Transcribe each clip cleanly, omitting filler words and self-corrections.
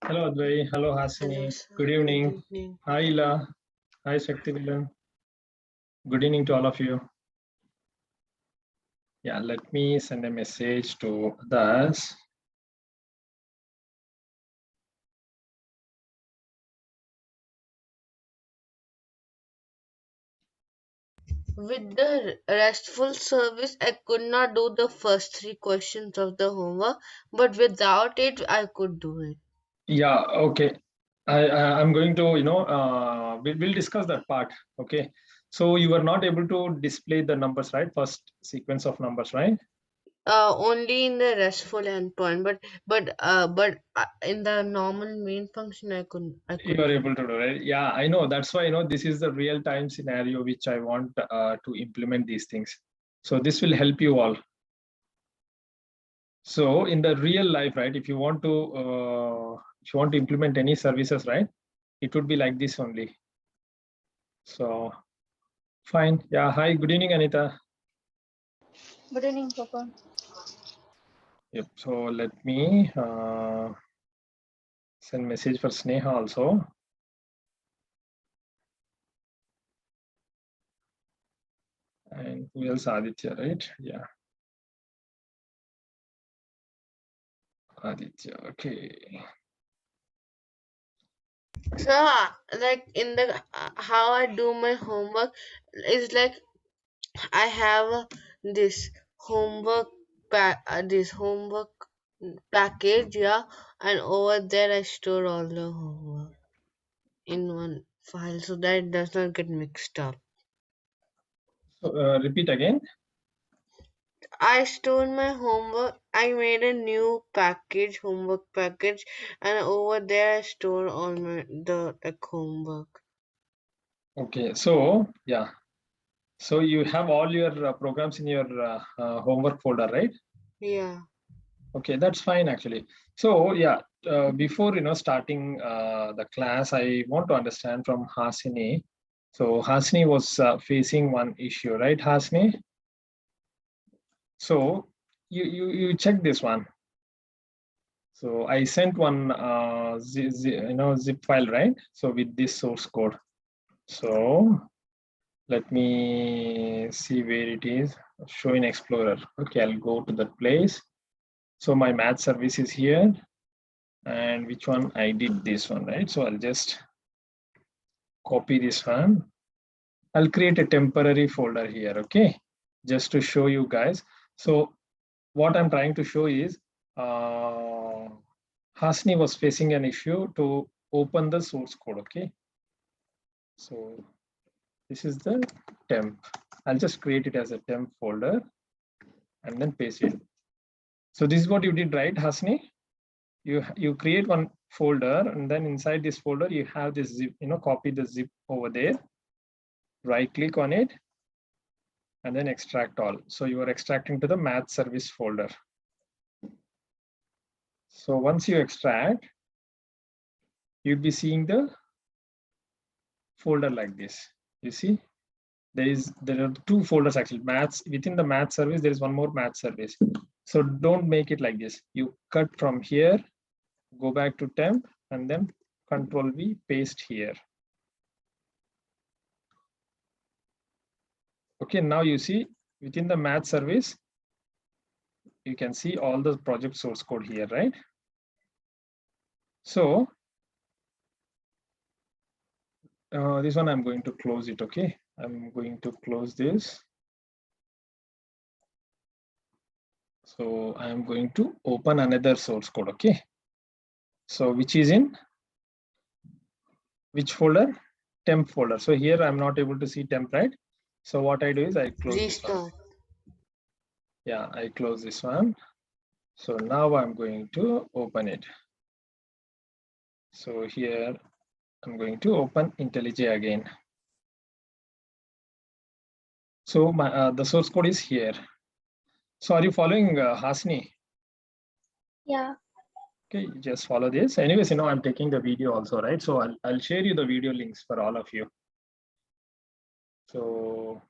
Hello Advai. Hello Hello, Hasini. Good sir. Good evening. evening. Hi Ila. Hi Shakti Vilan. Good evening to all of you. Yeah, let me send a message to others. With the RESTful service, I could not do the first three questions of the homework, but without it, I could do it. Yeah, okay. I'm going to, we'll discuss that part. Okay. So you were not able to display the numbers, right? First sequence of numbers, right? Only in the RESTful endpoint, but in the normal main function, I could You are do able it. to do it. Yeah, I know. That's why, this is the real time scenario which I want to implement these things. So this will help you all. So in the real life, right, if you want to implement any services, right, it would be like this only. So fine. Yeah. Hi. Good evening, Anita. Good evening, Papa. Yep. So let me send message for Sneha also. And who else? Aditya, right? Yeah. Aditya. Okay. So, like in the how I do my homework is like I have this this homework package, yeah, and over there I store all the homework in one file so that it does not get mixed up. So repeat again. I stored my homework. I made a new homework package, and over there I store all my the like homework. Okay. So yeah. So you have all your programs in your homework folder, right? Yeah. Okay, that's fine actually. So yeah, before starting the class, I want to understand from Hasini. So Hasini was facing one issue, right, Hasini? So you check this one. So I sent one zip file, right? So with this source code. So let me see where it is. Show in Explorer. Okay, I'll go to that place. So my math service is here. And which one? I did this one, right? So I'll just copy this one. I'll create a temporary folder here, okay? Just to show you guys. So what I'm trying to show is Hasni was facing an issue to open the source code, okay? So this is the temp. I'll just create it as a temp folder and then paste it. So this is what you did, right, Hasni? You create one folder and then inside this folder you have this zip, copy the zip over there, right click on it and then extract all. So you are extracting to the math service folder. So once you extract, you'll be seeing the folder like this. You see, there are two folders actually. Maths, within the math service, there is one more math service. So don't make it like this. You cut from here, go back to temp, and then Control V, paste here. Okay, now you see within the math service, you can see all the project source code here, right? So this one I'm going to close it. Okay, I'm going to close this. So I'm going to open another source code. Okay, so which is in which folder? Temp folder. So here I'm not able to see temp, right? So what I do is I close this one. Restart. Yeah, I close this one. So now I'm going to open it. So here I'm going to open IntelliJ again. So my the source code is here. So are you following Hasni? Yeah. Okay, just follow this. Anyways, I'm taking the video also, right? So I'll share you the video links for all of you. So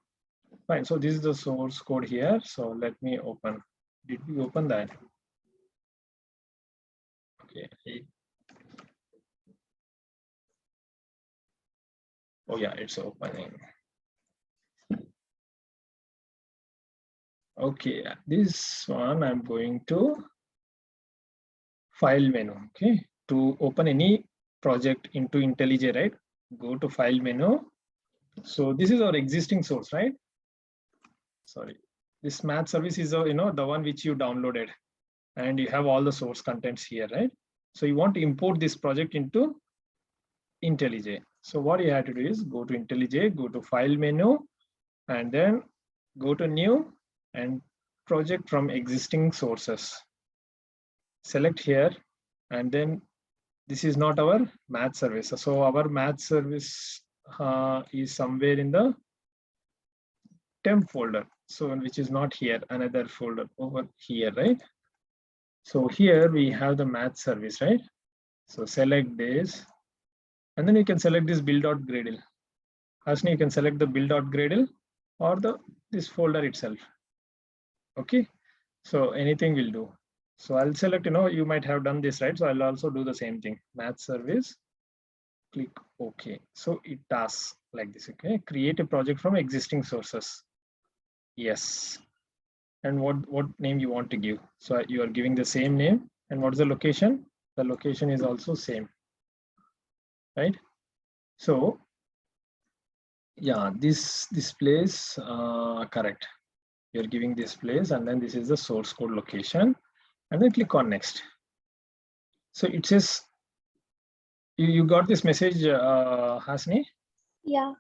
fine. So this is the source code here. So let me open. Did we open that? Okay. Oh yeah, it's opening. Okay, this one I'm going to file menu. Okay, to open any project into IntelliJ, right? Go to file menu. So this is our existing source, right? Sorry, this math service is the one which you downloaded, and you have all the source contents here, right? So you want to import this project into IntelliJ. So what you have to do is go to IntelliJ, go to file menu, and then go to new and project from existing sources. Select here, and then this is not our math service. So our math service is somewhere in the temp folder. So which is not here, another folder over here, right? So here we have the math service, right? So select this, and then you can select this build.gradle. Hasni, you can select the build.gradle or this folder itself. Okay, so anything will do. So I'll select, you might have done this, right? So I'll also do the same thing. Math service, click OK. So it does like this. Okay, create a project from existing sources. Yes. And what name you want to give? So you are giving the same name. And what's the location? The location is also same, right? So yeah, this place correct. You're giving this place, and then this is the source code location, and then click on next. So it says you got this message, Hasni? Yeah.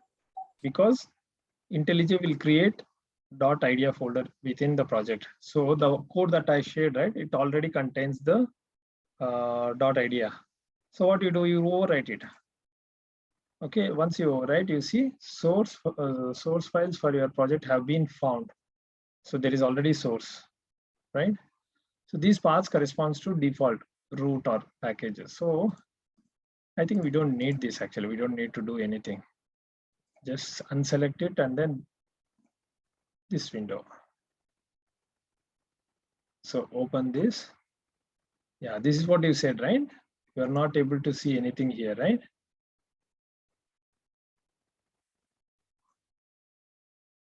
Because IntelliJ will create .idea folder within the project. So the code that I shared, right, it already contains the .idea. So what you do, you overwrite it. Okay, once you overwrite, you see source files for your project have been found. So there is already source, right? So these paths corresponds to default root or packages. So I think we don't need this actually. We don't need to do anything. Just unselect it and then this window. So open this. Yeah, this is what you said, right? You are not able to see anything here, right?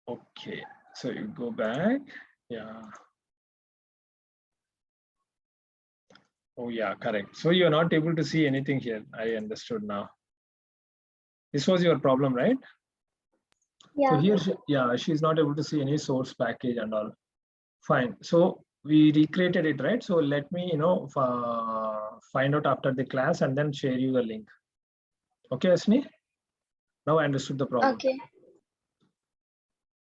Okay, so you go back. Yeah. Oh yeah, correct. So you're not able to see anything here. I understood now. This was your problem, right? Yeah. So here, she's not able to see any source package and all. Fine. So we recreated it, right? So let me, find out after the class and then share you the link. Okay, Asni? Now I understood the problem. Okay.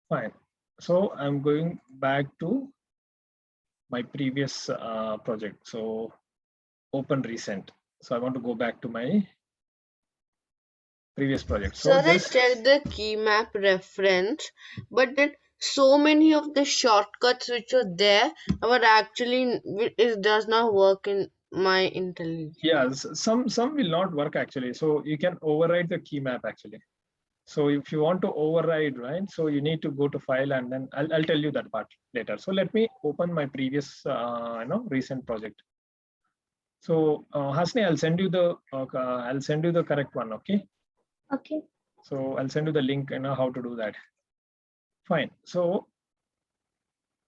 Fine. So I'm going back to my previous project. So open recent. So I want to go back to my previous project. So Sir, I checked the key map reference, but then so many of the shortcuts which are there were actually it does not work in my IntelliJ. yes, some will not work actually. So you can override the key map actually. So if you want to override, right? So you need to go to file and then I'll tell you that part later. So let me open my previous, recent project. So Hasni, I'll send you the correct one. Okay. Okay. So I'll send you the link, how to do that. Fine. So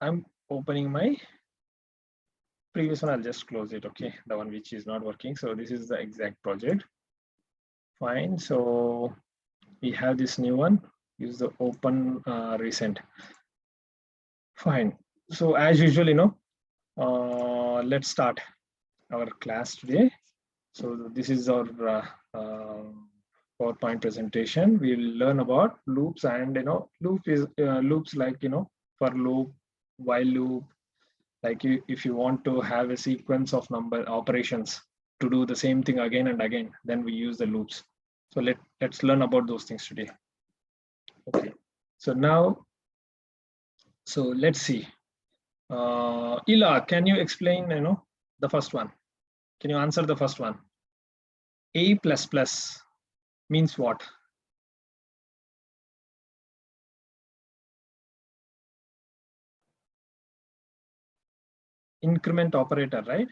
I'm opening my previous one. I'll just close it. Okay. The one which is not working. So this is the exact project. Fine. So we have this new one. Use the open recent. Fine. So as usual, let's start our class today. So this is our PowerPoint presentation. We'll learn about loops, and loops like for loop, while loop. Like if you want to have a sequence of number operations to do the same thing again and again, then we use the loops. So let's learn about those things today. Okay. So now, let's see. Ila, can you explain, the first one? Can you answer the first one? A++ means what? Increment operator, right?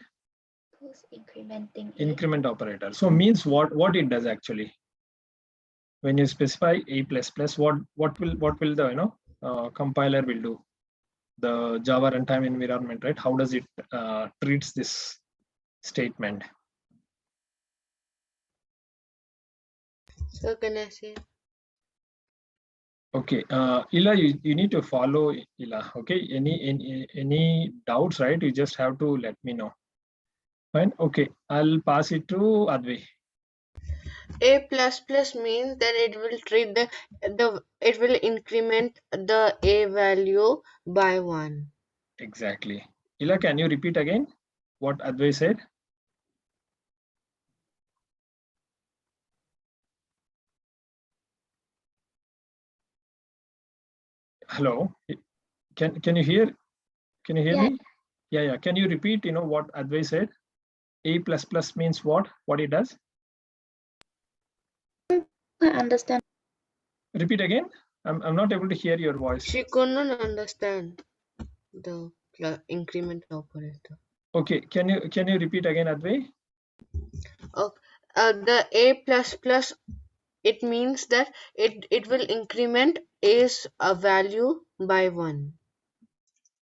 Who's incrementing? Increment operator. So means what it does actually? when you specify a plus plus, what will the compiler will do? The Java runtime environment, right? How does it treats this statement? So can I say? Okay, Ila, you need to follow Ila. Okay, any doubts, right? You just have to let me know. Fine. Okay, I'll pass it to Advi. A plus plus means that it will treat it will increment the a value by 1. Exactly. Ila, can you repeat again what Advi said? Hello. Can you hear? Can you hear Yeah. me? Yeah. Can you repeat? What Advi said? A plus plus means what? What it does? I understand. Repeat again. I'm not able to hear your voice. She could not understand the increment operator. Okay. Can you repeat again, Advi? The a plus plus, it means that it will increment a's a value by 1.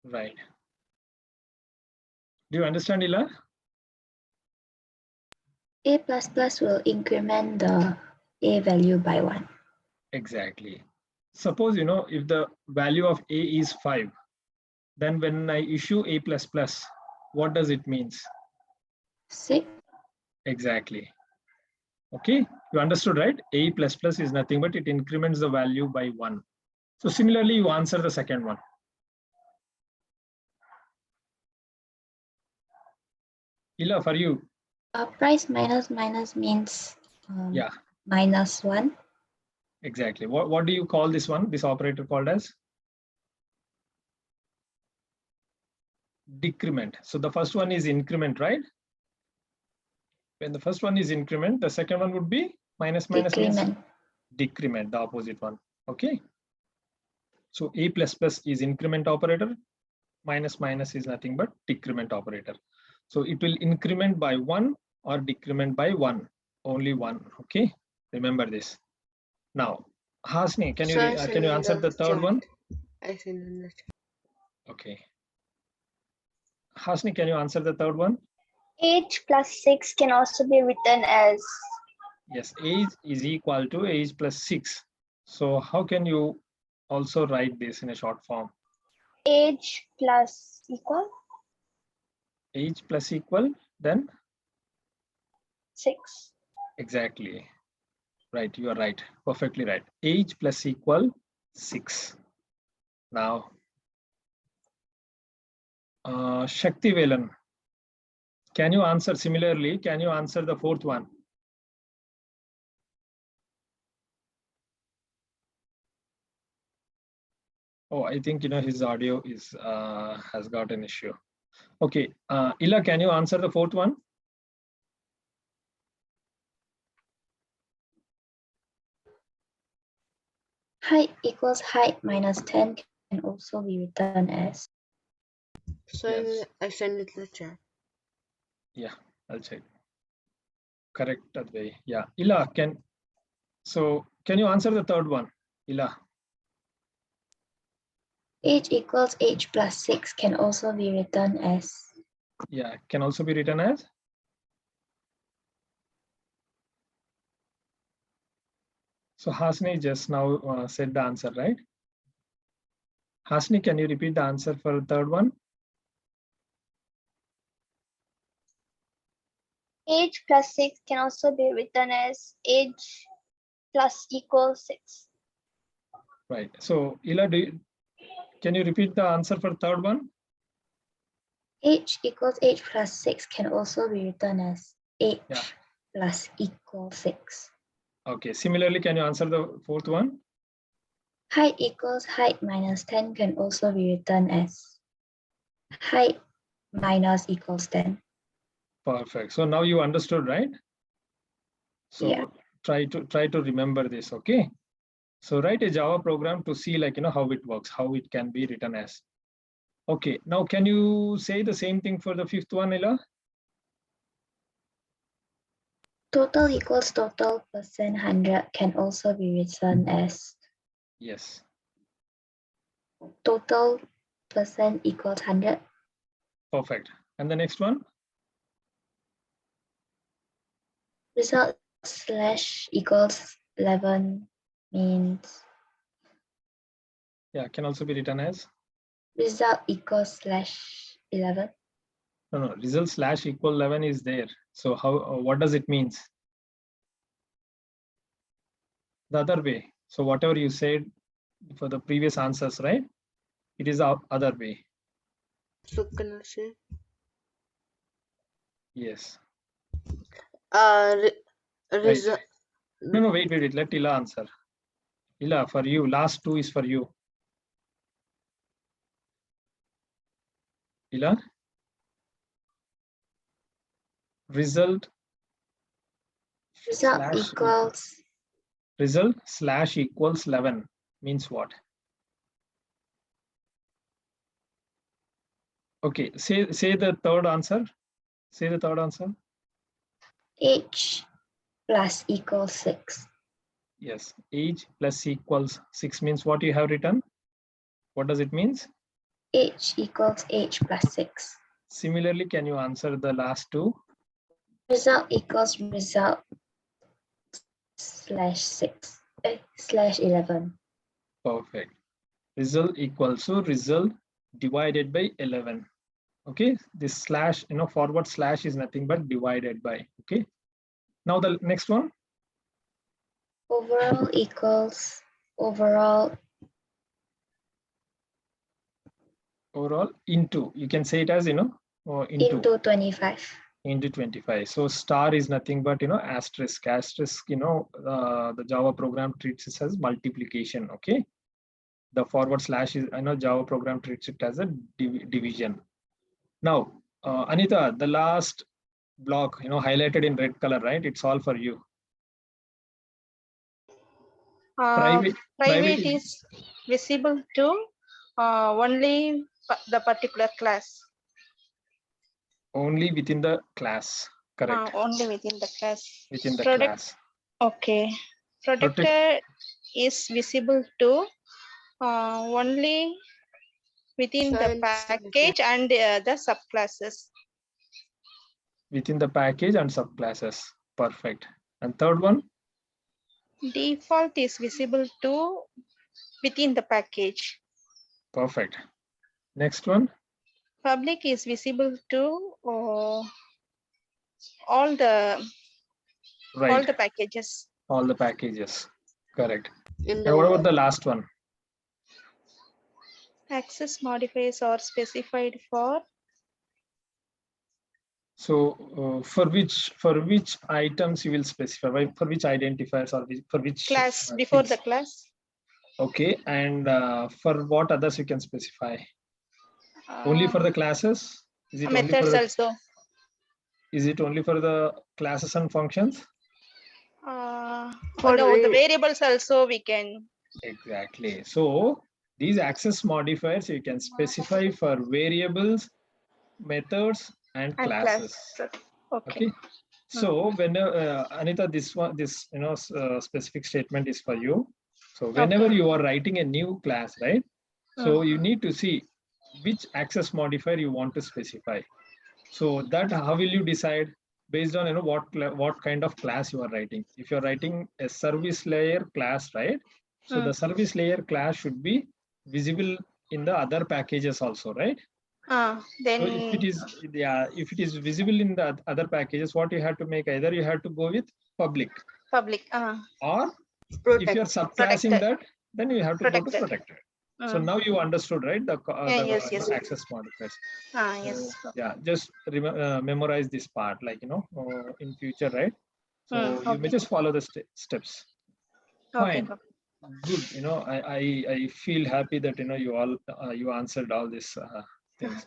Right. Do you understand, Ila? A plus plus will increment the A value by 1. Exactly. Suppose, if the value of A is 5, then when I issue A plus plus, what does it means? 6. Exactly. Okay, you understood, right? A plus plus is nothing but it increments the value by 1. So similarly, you answer the second one. Ila, for you. Price minus minus means Yeah, minus 1. exactly. What do you call this one? This operator called as? Decrement. So the first one is increment, right? When the first one is increment, the second one would be minus minus means Decrement. decrement, the opposite one. Okay. So A plus plus is increment operator, minus minus is nothing but decrement operator. So it will increment by 1 or decrement by 1, only 1. Okay, remember this. Now, Hasni, can you answer the third one? I send in the chat. Okay. Hasni, can you answer the third one? Age plus 6 can also be written as Yes, age is equal to age plus 6. So how can you also write this in a short form? age plus equal Age plus equal, then 6. exactly. Right, you are right. Perfectly right. Age plus equal 6. Now, Shakti Velan, can you answer similarly? Can you answer the fourth one? Oh, I think his audio is has got an issue. Okay, Ila, can you answer the fourth one? Height equals height minus 10 can also be written as. So Yes. I send it to the chat. Yeah, I'll check. Correct that way. Yeah, Ila, can you answer the third one, Ila? Age equals age plus 6 can also be written as. Yeah, can also be written as. So Hasni just now said the answer, right? Hasni, can you repeat the answer for the third one? Age plus 6 can also be written as age plus equals 6. Right. So Ila, can you repeat the answer for the third one? Age equals age plus 6 can also be written as age plus equals 6. Okay. Similarly, can you answer the fourth one? Height equals height minus 10 can also be written as height minus equals 10. Perfect. So now you understood, right? So Yeah. try to remember this. Okay. So write a Java program to see how it works, how it can be written as. Okay. Now can you say the same thing for the fifth one, Ila? Total equals total percent 100 can also be written as Yes. total percent equals 100. Perfect. And the next one? Result slash equals 11 means Yeah, can also be written as result equals slash 11. no. Result slash equal 11 is there. So how? What does it means? The other way. So whatever you said for the previous answers, right? It is the other way. So can I say? Yes. Re- Right. result. No. Wait. Let Ila answer. Ila, for you. Last two is for you. Ila. Result Result slash equals result slash equals 11 means what? Okay. Say the third answer. Say the third answer. H plus equals 6. Yes. Age plus equals 6 means what you have written? What does it means? H equals H plus 6. Similarly, can you answer the last two? Result equals result slash 6 slash 11. Perfect. Result equals to result divided by 11. Okay, this slash, forward slash is nothing but divided by. Okay, now the next one. Overall equals overall Into, you can say it as or into 25. Into 25. So star is nothing but asterisk. The Java program treats it as multiplication. Okay, the forward slash is Java program treats it as a division. Now Anita, the last block highlighted in red color, right? It's all for you. Private Is visible to only the particular class. Only within the class. Correct. Only within the class. Within the class. Okay. Protected is visible to only within the package and the subclasses. Within the package and subclasses. Perfect. And third one? Default is visible to within the package. Perfect. Next one? Public is visible to all the packages. All the packages. Correct. And what about the last one? Access modifiers are specified for. So for which items you will specify? For which identifiers or for which class before things? The class? Okay, and for what others you can specify? Only for the classes? Is it methods only for the, also? Is it only for the classes and functions? No, the variables also we can. Exactly. So these access modifiers you can specify for variables, methods, and classes. Okay. So when Anita, this specific statement is for you. So whenever you are writing a new class, right? So you need to see which access modifier you want to specify. So that how will you decide? Based on what kind of class you are writing. If you're writing a service layer class, right? So the service layer class should be visible in the other packages also, right? Then so if it is visible in the other packages, what you have to make, either you have to go with public, or if you're subclassing that, then you have to go to protected. So now you understood, right? The access modifiers. Yes. Yeah, just memorize this part, like in future, right? So you may just follow the steps. Fine. Good. I feel happy that you answered all these things.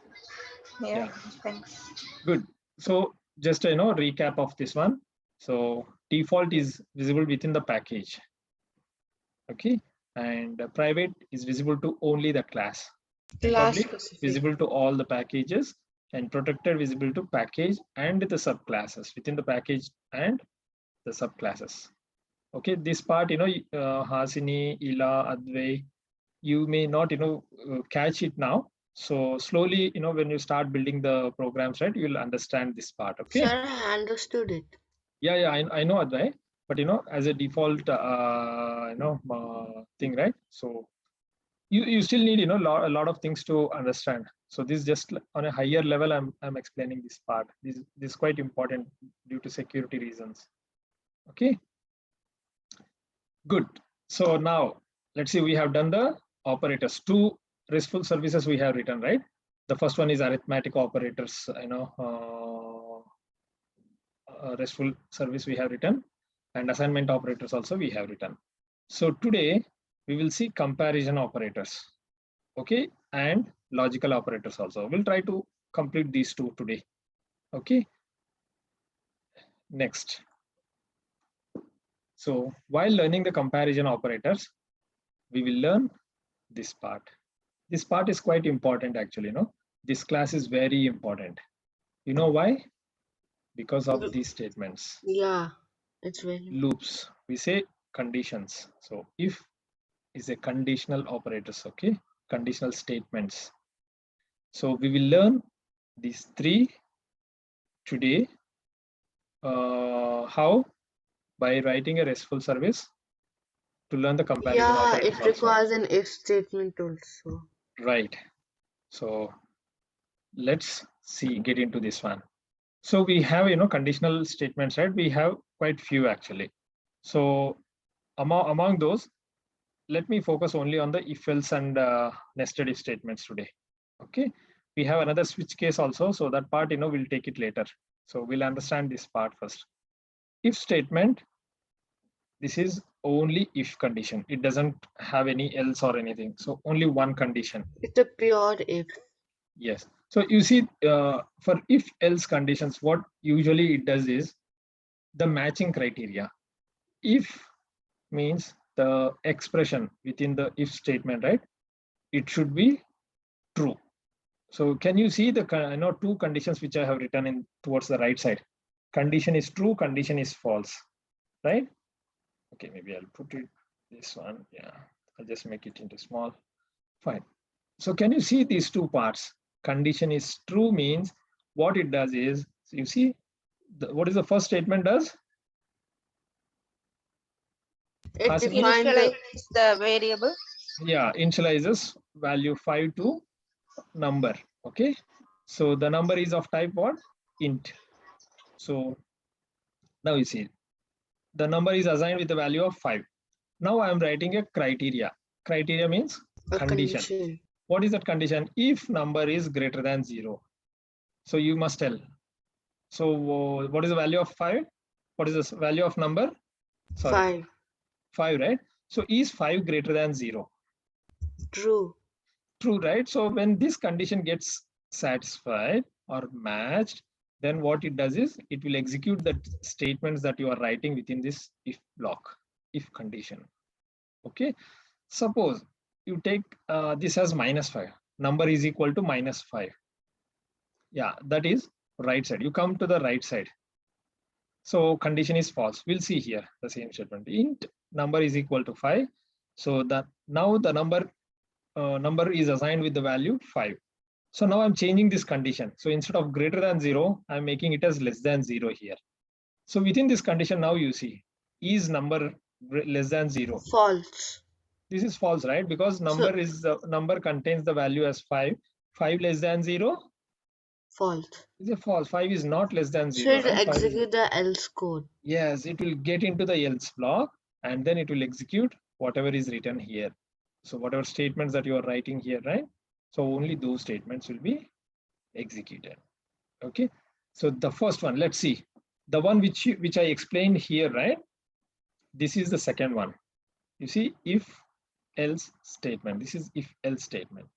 Yeah. Thanks. Good. So just recap of this one. So default is visible within the package. Okay. And private is visible to only the class. Public visible to all the packages, and protected visible to package and the subclasses within the package and the subclasses. Okay, this part, Hasini, Ila, Advay, you may not, catch it now. So slowly, when you start building the programs, right, you will understand this part. Okay. Sir, I understood it. Yeah, I know Advay, but as a default, thing, right? So you still need, a lot of things to understand. So this is just on a higher level. I'm explaining this part. This is quite important due to security reasons. Okay. Good. So now let's see. We have done the operators. 2 RESTful services we have written, right? The first one is arithmetic operators. RESTful service we have written, and assignment operators also we have written. So today we will see comparison operators, okay, and logical operators also. We'll try to complete these 2 today. Okay. Next. So while learning the comparison operators, we will learn this part. This part is quite important actually. This class is very important. You know why? Because of these statements. Yeah, it's very Loops. We say conditions. So if is a conditional operators, okay? Conditional statements. So we will learn these 3 today. How? By writing a RESTful service to learn the comparison Yeah, operators it also. requires an if statement also. Right. So let's see, get into this one. So we have, conditional statements, right? We have quite few actually. So among those, let me focus only on the if else and nested if statements today. Okay. We have another switch case also. So that part, we'll take it later. So we'll understand this part first. If statement, this is only if condition. It doesn't have any else or anything. So only one condition. It's a pure if. Yes. So you see, for if else conditions, what usually it does is the matching criteria. If means the expression within the if statement, right? It should be true. So can you see the 2 conditions which I have written in towards the right side? Condition is true, condition is false, right? Okay, maybe I'll put it this one. Yeah, I'll just make it into small. Fine. So can you see these 2 parts? Condition is true means what it does is, so you see, what is the first statement does? It Hasini? defines Initialize the variable. Yeah, initializes value 5 to number. Okay. So the number is of type what? Int. So now you see the number is assigned with the value of 5. Now I am writing a criteria. Criteria means a condition. condition. What is that condition? If number is greater than 0. So you must tell. So what is the value of 5? What is the value of number? Sorry. 5. 5, right? So is 5 greater than 0? True. True, right? So when this condition gets satisfied or matched, then what it does is it will execute the statements that you are writing within this if block, if condition. Okay. Suppose you take this as -5, number is equal to -5. Yeah, that is right side. You come to the right side. So condition is false. We'll see here the same statement. Int number is equal to 5. So that now the number is assigned with the value 5. So now I'm changing this condition. So instead of greater than 0, I'm making it as less than 0 here. So within this condition, now you see, is number less than 0? False. This is false, right? Because number contains the value as 5. 5 less than 0? False. Is a false. 5 is not less than 0. So it Right? execute the else code. Yes, it will get into the else block and then it will execute whatever is written here. So whatever statements that you are writing here, right? So only those statements will be executed. Okay. So the first one, let's see. The one which I explained here, right? This is the second one. You see, if else statement. This is if else statement.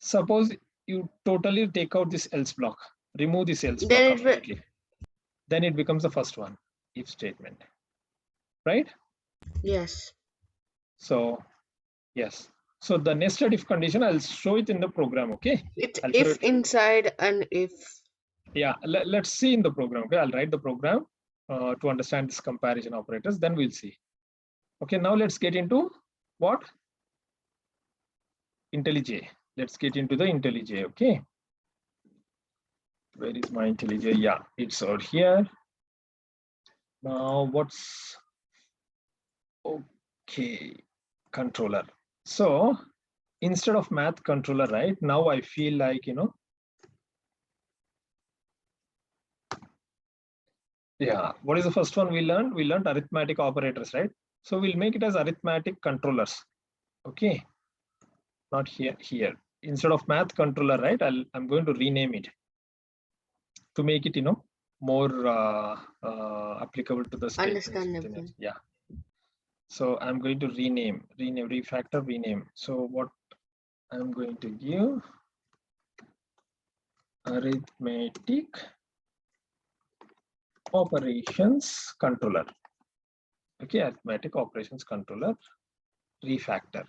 Suppose you totally take out this else block, remove this else block completely. Then it becomes the first one, if statement. Right? Yes. So yes. So the nested if condition, I'll show it in the program. Okay. It's if inside and if. Yeah. Let's see in the program. Okay. I'll write the program to understand this comparison operators, then we'll see. Okay, now let's get into what? IntelliJ. Let's get into the IntelliJ. Okay. Where is my IntelliJ? Yeah, it's out here. Now what's okay? Controller. So instead of math controller, right now I feel like, yeah, what is the first one we learned? We learned arithmetic operators, right? So we'll make it as arithmetic controllers. Okay, not here. Instead of math controller, right? I'm going to rename it to make it, more applicable to the space. Understandable. Yeah. So I'm going to rename, refactor, rename. So what I'm going to give, arithmetic operations controller. Okay, arithmetic operations controller, refactor.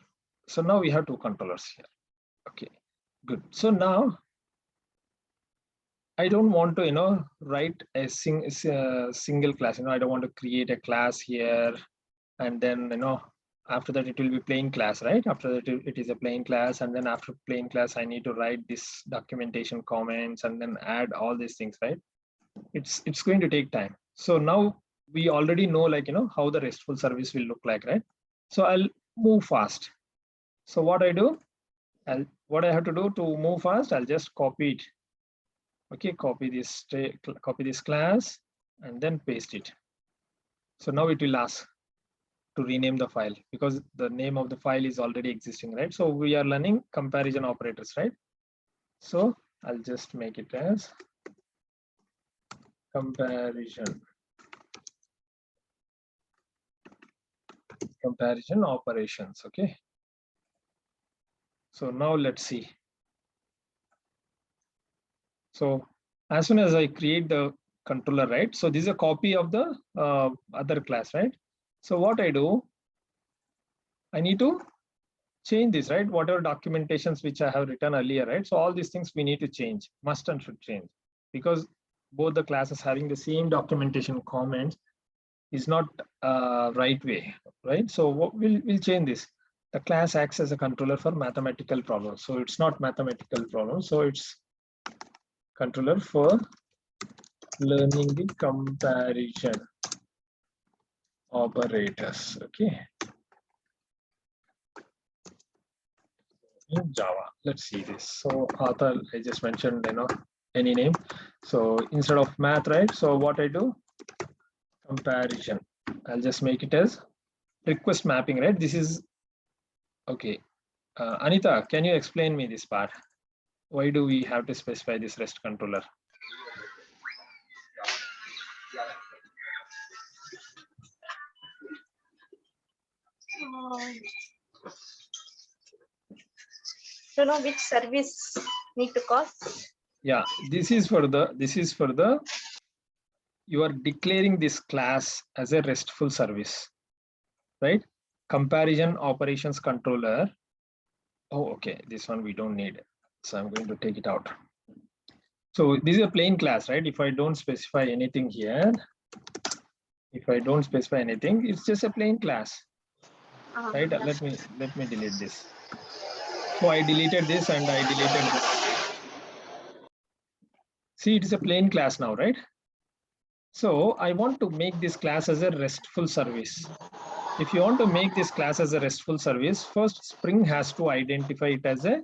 So now we have two controllers here. Okay, good. So now I don't want to, write a single class. I don't want to create a class here, and then, after that it will be plain class, right? After that it is a plain class, and then after plain class I need to write this documentation comments and then add all these things, right? It's going to take time. So now we already know, like, how the RESTful service will look like, right? So I'll move fast. So what I do, what I have to do to move fast, I'll just copy it. Okay, copy this class and then paste it. So now it will ask to rename the file because the name of the file is already existing, right? So we are learning comparison operators, right? So I'll just make it as comparison operations. Okay. So now let's see. So as soon as I create the controller, right? So this is a copy of the other class, right? So what I do, I need to change this, right? Whatever documentations which I have written earlier, right? So all these things we need to change, must and should change, because both the classes having the same documentation comments is not right way, right? So what we'll change this. The class acts as a controller for mathematical problems. So it's not mathematical problems. So it's controller for learning the comparison operators. Okay. In Java, let's see this. So author, I just mentioned, any name. So instead of math, right? So what I do, comparison. I'll just make it as request mapping, right? This is okay. Anita, can you explain me this part? Why do we have to specify this REST controller? To know which service need to call. Yeah, this is for the you are declaring this class as a RESTful service, right? Comparison operations controller. Oh, okay, this one we don't need, so I'm going to take it out. So this is a plain class, right? If I don't specify anything here, it's just a plain class, right? Let me delete this. So I deleted this and I deleted this. See, it is a plain class now, right? So I want to make this class as a RESTful service. If you want to make this class as a RESTful service, first Spring has to identify it as a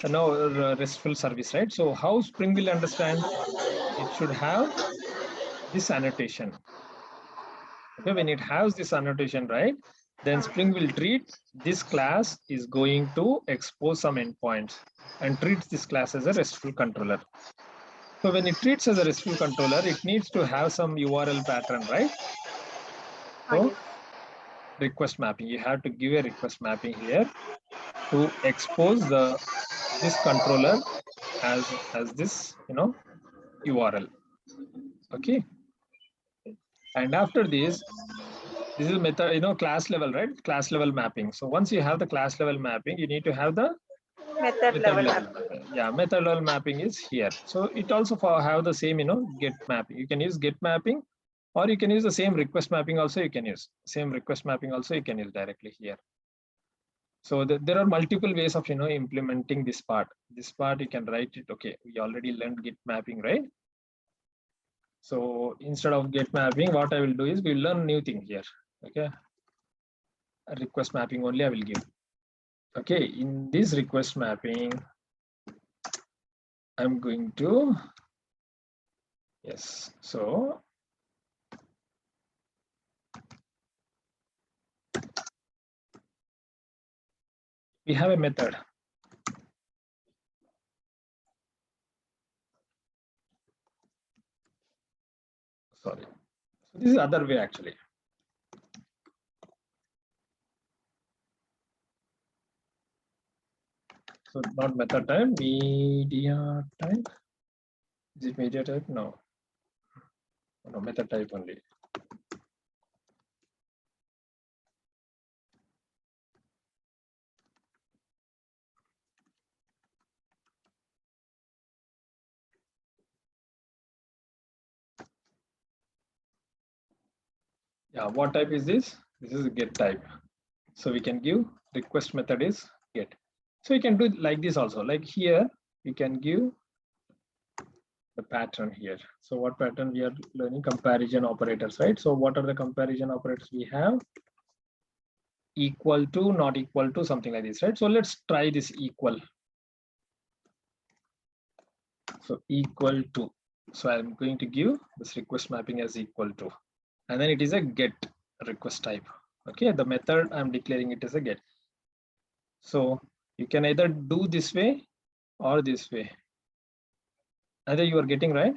RESTful service, right? So how Spring will understand? It should have this annotation. Okay, when it has this annotation, right, then Spring will treat this class is going to expose some endpoints and treats this class as a RESTful controller. So when it treats as a RESTful controller, it needs to have some URL pattern, right? So request mapping, you have to give a request mapping here to expose this controller as this URL. Okay. And after this is method, class level, right? Class level mapping. So once you have the class level mapping, you need to have the Method level mapping. Yeah, method level mapping is here. So it also have the same, get mapping. You can use get mapping or you can use the same request mapping also. You can use same request mapping also. You can use directly here. So there are multiple ways of implementing this part. This part you can write it. Okay, we already learned Git mapping, right? So instead of Git mapping, what I will do is we'll learn new thing here. Okay, a request mapping only I will give. Okay, in this request mapping, I'm going to, yes, so we have a method. Sorry, so this is other way actually. So not method type, media type. Is it media type? No. No, method type only. Yeah, what type is this? This is a get type. So we can give request method is get. So you can do like this also. Like here, you can give the pattern here. So what pattern we are learning? Comparison operators, right? So what are the comparison operators we have? Equal to, not equal to, something like this, right? So let's try this equal. So equal to. So I'm going to give this request mapping as equal to, and then it is a get request type. Okay, the method I'm declaring it as a get. So you can either do this way or this way. Either you are getting right.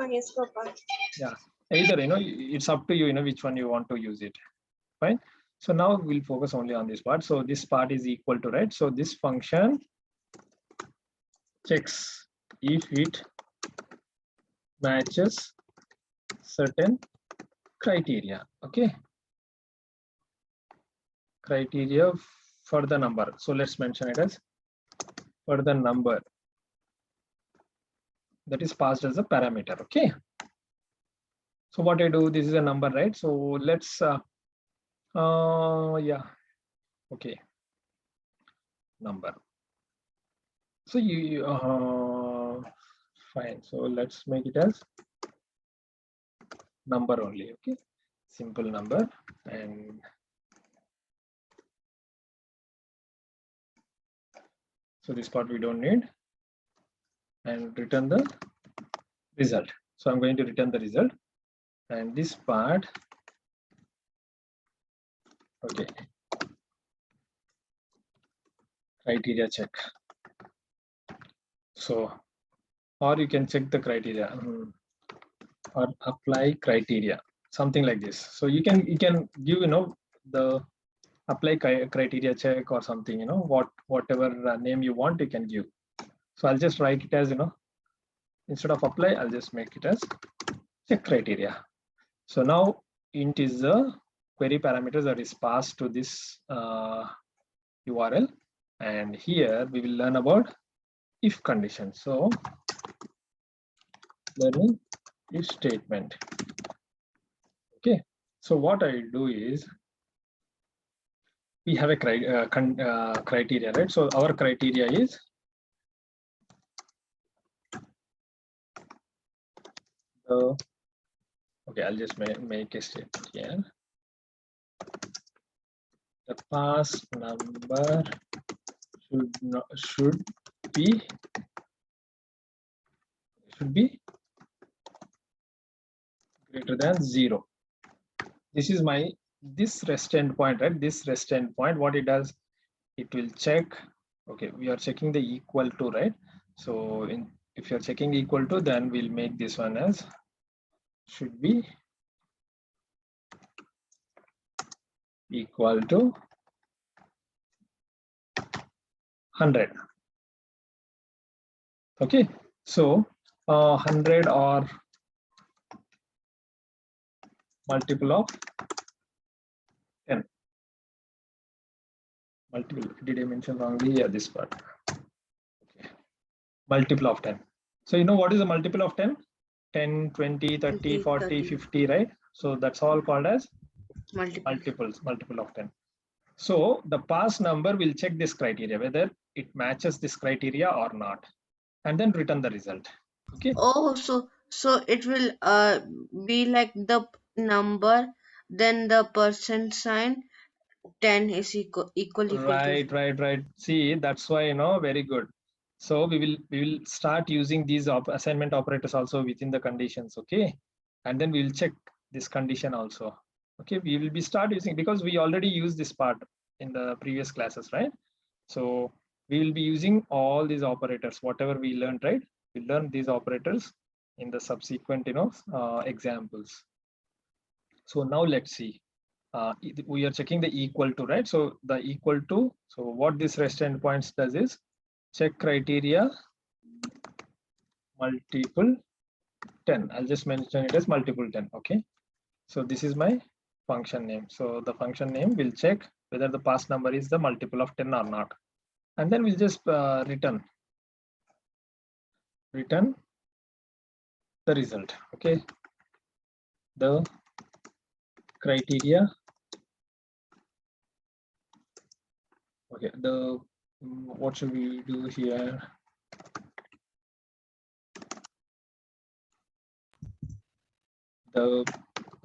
Yes, Papa. Yeah, either it's up to you, which one you want to use it. Fine. So now we'll focus only on this part. So this part is equal to, right? So this function checks if it matches certain criteria. Okay, criteria for the number. So let's mention it as for the number that is passed as a parameter. Okay, so what I do, this is a number, right? So let's yeah, okay, number. So you fine, so let's make it as number only. Okay, simple number. And so this part we don't need, and return the result. So I'm going to return the result, and this part, okay, criteria check. So, or you can check the criteria or apply criteria, something like this. So you can give the apply criteria check or something, whatever name you want, you can give. So I'll just write it as instead of apply, I'll just make it as check criteria. So now int is the query parameters that is passed to this URL, and here we will learn about if condition. So learning if statement. Okay, so what I do is we have a criteria, right? So our criteria is okay, I'll just make a statement here. The pass number should be greater than 0. This is this REST endpoint, right? This REST endpoint, what it does, it will check. Okay, we are checking the equal to, right? So if you're checking equal to, then we'll make this one as should be equal to 100. Okay, so 100 or multiple of 10. Multiple, did I mention wrongly? Yeah, this part. Okay, multiple of 10. So you know what is a multiple of 10? 10, 20, 30, 20, 40, 30. 50, right? So that's all called as Multiple. multiple of 10. So the pass number will check this criteria, whether it matches this criteria or not, and then return the result. Okay. Oh, so it will be like the number, then the percent sign. 10 is equal to. Right. See, that's why, very good. So we will start using these assignment operators also within the conditions. Okay, and then we will check this condition also. Okay, we will be start using, because we already used this part in the previous classes, right? So we will be using all these operators, whatever we learned, right? We learn these operators in the subsequent, examples. So now let's see. We are checking the equal to, right? So the equal to, so what this rest endpoints does is check criteria multiple 10. I'll just mention it as multiple 10. Okay. So this is my function name. So the function name will check whether the pass number is the multiple of 10 or not. And then we'll just return the result. Okay. The criteria. Okay. What should we do here? The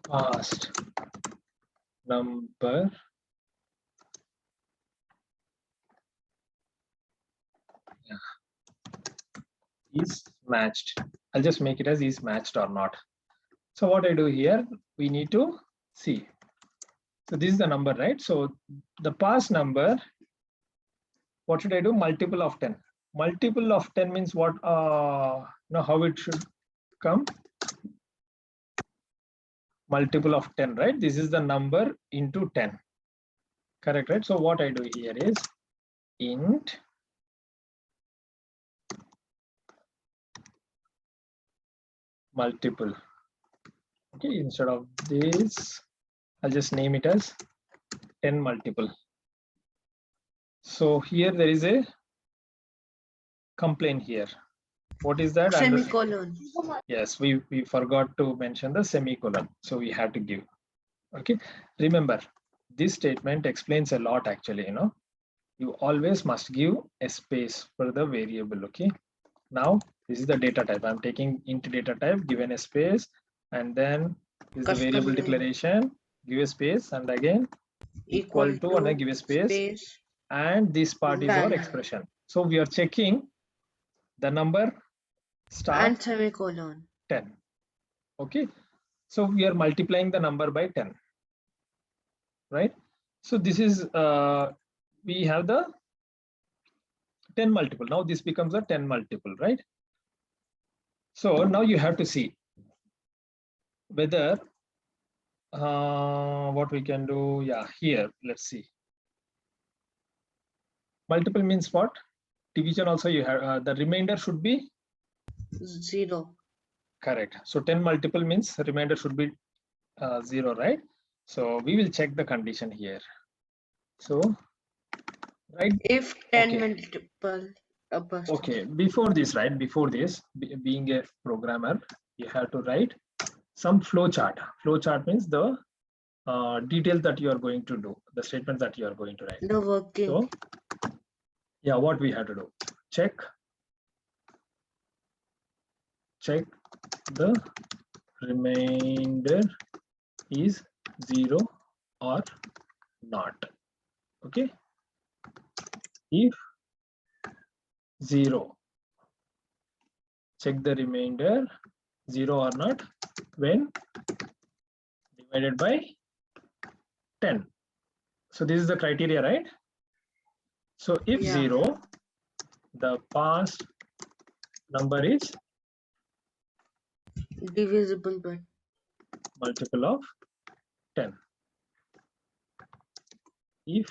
past number is matched. I'll just make it as is matched or not. So what I do here, we need to see. So this is the number, right? So the pass number, what should I do? Multiple of 10. Multiple of 10 means what? How it should come? Multiple of 10, right? This is the number into 10. Correct, right? So what I do here is int multiple. Okay, instead of this, I'll just name it as 10 multiple. So here there is a complaint here. What is that? Semicolon. Yes, we forgot to mention the semicolon. So we have to give. Okay, remember, this statement explains a lot actually, You always must give a space for the variable. Okay, now this is the data type. I'm taking int data type, given a space, and then this is the Custom variable name. declaration, give a space, and again equal to, and then give a space. And this part is our Done. expression. So we are checking the number start And semicolon. 10. Okay, so we are multiplying the number by 10, right? So this is we have the 10 multiple. Now this becomes a 10 multiple, right? So now you have to see whether what we can do. Yeah, here let's see. Multiple means what? Division also you have the remainder should be 0. correct. So 10 multiple means remainder should be 0, right? So we will check the condition here. So right, If 10 okay. multiple. Okay, before this, right? Before this, being a programmer, you have to write some flow chart. Flow chart means the details that you are going to do, the statements that you are going to write. The working. So, yeah, what we have to do? Check the remainder is 0 or not. Okay. If 0, check the remainder 0 or not when divided by 10. So this is the criteria, right? So if 0, the past number is divisible by multiple of 10. If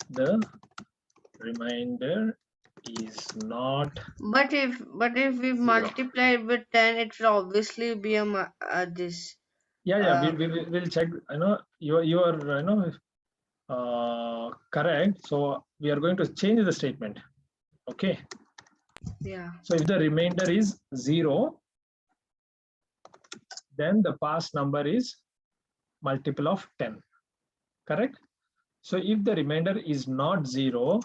the remainder is not, but if we multiply it with 10, it will obviously be a this. Yeah, we'll check. You are correct. So we are going to change the statement. Okay. Yeah. So if the remainder is 0, then the pass number is multiple of 10, correct? So if the remainder is not 0,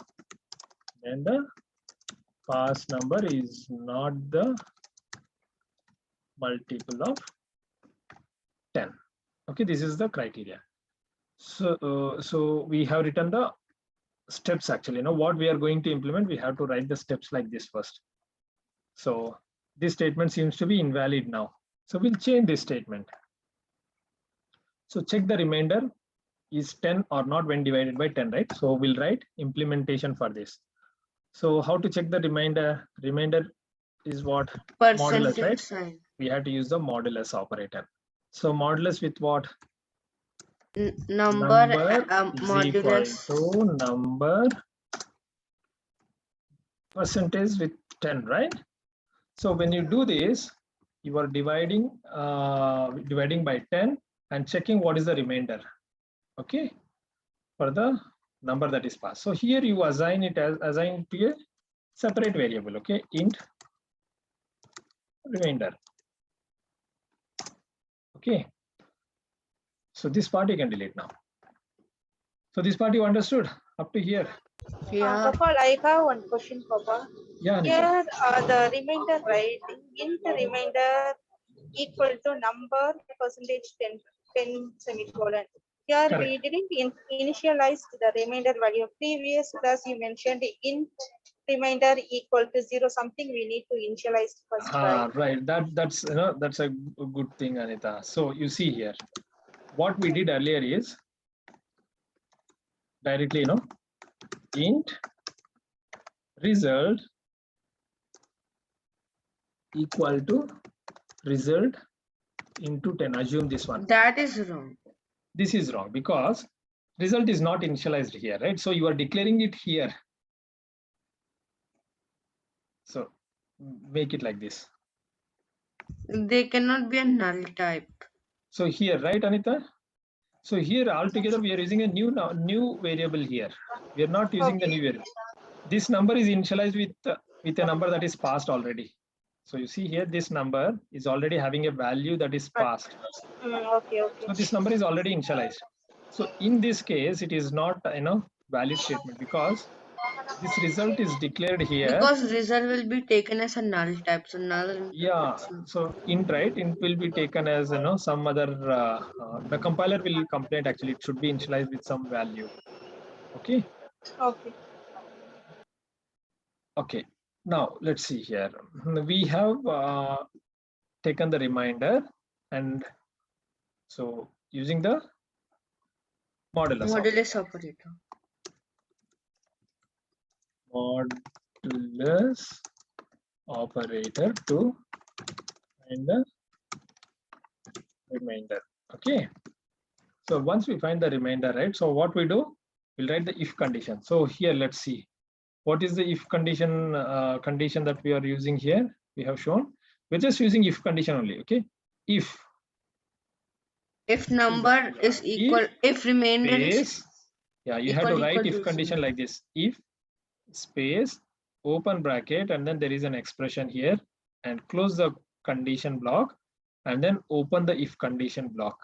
then the pass number is not the multiple of 10. Okay, this is the criteria. So we have written the steps actually. Now what we are going to implement, we have to write the steps like this first. So this statement seems to be invalid now. So we'll change this statement. So check the remainder is 10 or not when divided by 10, right? So we'll write implementation for this. So how to check the remainder? Remainder is what? Modulus, Percentage right? sign. We have to use the modulus operator. So modulus with what? Number is equal modulus. to number percentage with 10, right? So when you do this, you are dividing by 10 and checking what is the remainder, okay, for the number that is passed. So here you assign it as assigned to a separate variable, okay, int remainder. Okay, so this part you can delete now. So this part you understood up to here? Yeah. Gopal, I have one question, Gopal. Yeah, Anita. Here, the remainder, right? Int remainder equal to number percentage 10 semicolon. Here Correct. we didn't initialize the remainder value. Previous class you mentioned int remainder equal to 0, something we need to initialize first, right? Right. That's that's a good thing, Anita. So you see here, what we did earlier is directly int result equal to result into 10. Assume this one. That is wrong. This is wrong because result is not initialized here, right? So you are declaring it here. So make it like this. They cannot be a null type. So here, right, Anita? So here altogether we are using a new variable here. We are not using the new variable. This number is initialized with a number that is passed already. So you see here, this number is already having a value that is passed. Okay. So this number is already initialized. So in this case, it is not valid statement because this result is declared here. Because result will be taken as a null type. So null. Yeah. So int, right? Int will be taken as some other. The compiler will complain. Actually, it should be initialized with some value. Okay. Okay. Okay. Now let's see here. We have taken the remainder, and so using the modulus operator. Modulus operator to find the remainder. Okay. So once we find the remainder, right? So what we do, we'll write the if condition. So here, let's see. What is the if condition condition that we are using here? We have shown. We're just using if condition only. Okay. If number is equal, if remainder is, yeah, you have to write if condition like this. If space open bracket and then there is an expression here and close the condition block and then open the if condition block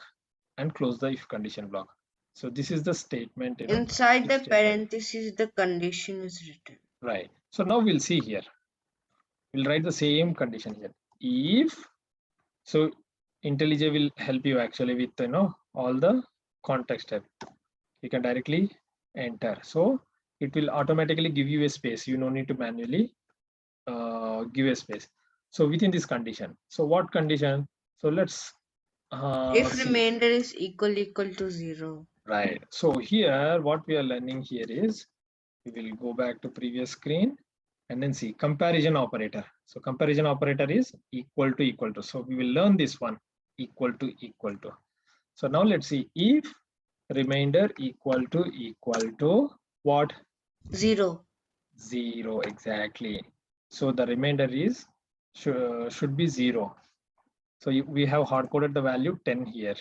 and close the if condition block. So this is the statement. Inside the parentheses, the condition is written. Right. So now we'll see here. We'll write the same condition here. If, so IntelliJ will help you actually with all the context type. You can directly enter. So it will automatically give you a space. You don't need to manually give a space. So within this condition. So what condition? So let's if remainder is equal to 0. Right. So here what we are learning here is we will go back to previous screen and then see comparison operator. So comparison operator is equal to. So we will learn this one, equal to. So now let's see if remainder equal to what? 0. 0, exactly. So the remainder is should be 0. So we have hard coded the value 10 here.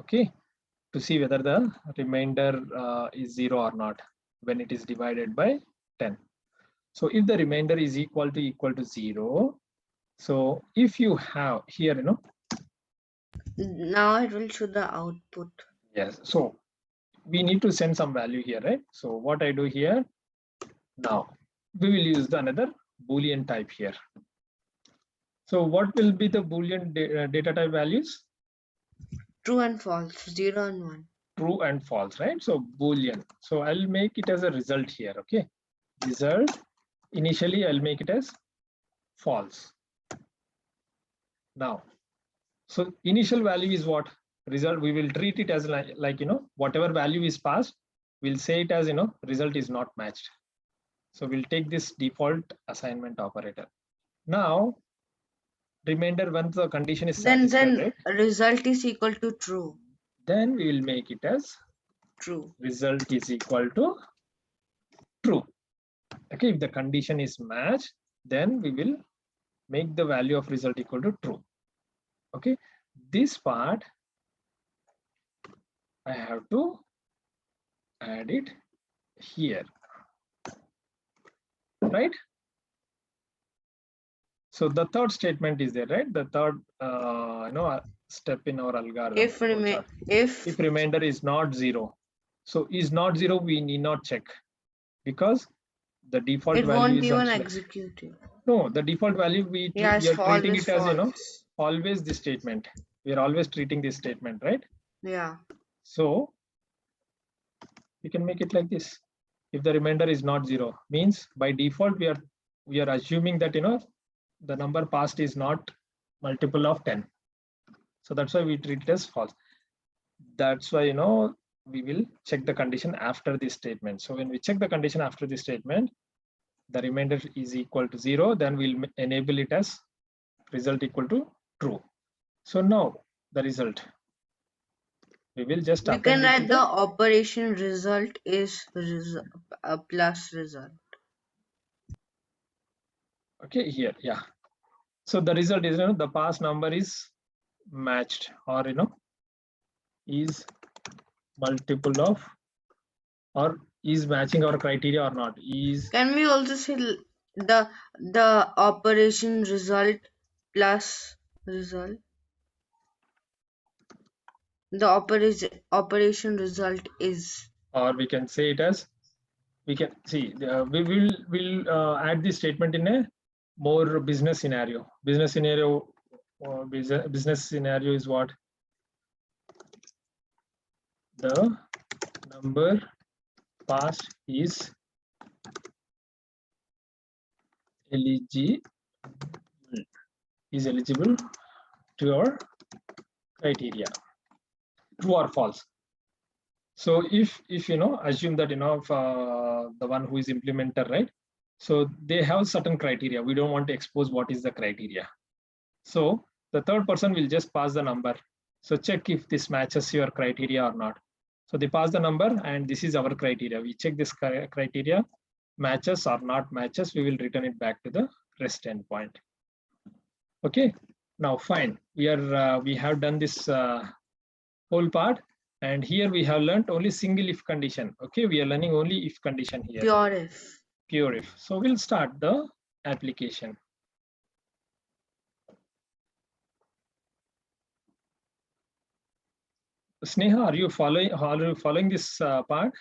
Okay, to see whether the remainder is 0 or not when it is divided by 10. So if the remainder is equal to 0, so if you have here, Now it will show the output. yes, so we need to send some value here, right? So what I do here, now we will use the another Boolean type here. So what will be the Boolean data type values? True and false, 0 and 1. True and false, right? So Boolean. So I'll make it as a result here, okay? Result, initially I'll make it as false. Now, so initial value is what? Result, we will treat it as like whatever value is passed, we'll say it as, result is not matched. So we'll take this default assignment operator. Now, remainder once the condition is satisfied, right? Result is equal to true. Then we will make it as True. result is equal to true. Okay, if the condition is matched, then we will make the value of result equal to true. Okay, this part I have to add it here, right? So the third statement is there, right? The third step in our algorithm. If remainder is not 0, so is not 0, we need not check, because the default value won't is even actually execute it. no, the default value we are treating it as always this statement. We are always treating this statement, right? Yeah. So we can make it like this. If the remainder is not 0, means by default we are assuming that the number passed is not multiple of 10. So that's why we treat it as false. That's why we will check the condition after this statement. So when we check the condition after this statement, the remainder is equal to 0, then we'll enable it as result equal to true. So now the result, we will just we can write the operation result is plus result. Okay, here, yeah. So the result is the pass number is matched, or is multiple of, or is matching our criteria or not. Is, can we also say the operation result plus result? The operation result is, or we can say it as, we can see we will add this statement in a more business scenario. Business scenario is what? The number passed is eligible to your criteria, true or false. So if assume that the one who is implementer, right? So they have certain criteria. We don't want to expose what is the criteria. So the third person will just pass the number. So check if this matches your criteria or not. So they pass the number and this is our criteria. We check this criteria, matches or not matches, we will return it back to the REST endpoint. Okay, now fine. We have done this whole part, and here we have learned only single if condition. Okay, we are learning only if condition here. Pure if. Pure if. So we'll start the application. Sneha, are you following this part?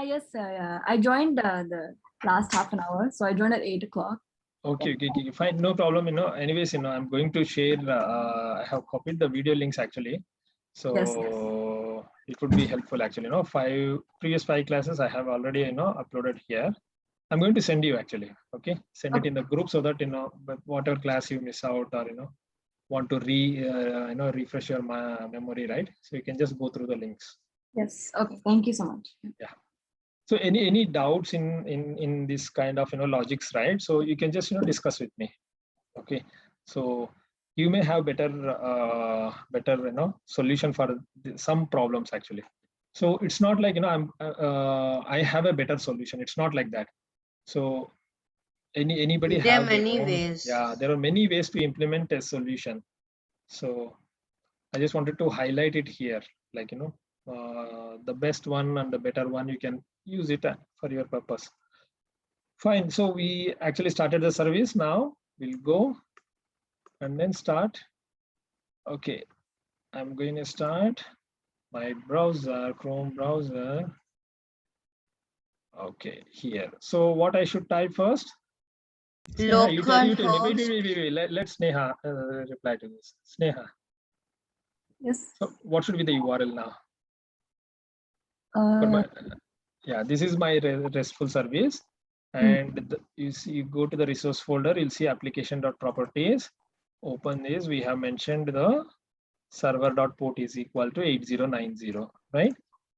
Yes, sir. Yeah. I joined the last half an hour, so I joined at 8 o'clock. Okay, fine, no problem. Anyways, I'm going to share. I have copied the video links actually, so Yes. It would be helpful actually. Previous 5 classes I have already uploaded here. I'm going to send you actually. Okay, send it in the group so that but whatever class you miss out or want to refresh your memory, right? So you can just go through the links. Yes. Okay. Thank you so much. Yeah. So any doubts in this kind of logics, right? So you can just discuss with me. Okay. So you may have better solution for some problems actually. So it's not like I have a better solution. It's not like that. So anybody there have are many own, ways. Yeah, there are many ways to implement a solution. So I just wanted to highlight it here, like the best one and the better one, you can use it for your purpose. Fine. So we actually started the service. Now we'll go and then start. Okay. I'm going to start my browser, Chrome browser. Okay, here. So what I should type first? Sneha, you tell me. Wait. Let's Sneha reply to this. Sneha. Yes. So what should be the URL now? For my, yeah, this is my RESTful service. And you see, you go to the resource folder, you'll see application.properties. Open this, we have mentioned the server.port is equal to 8090, right?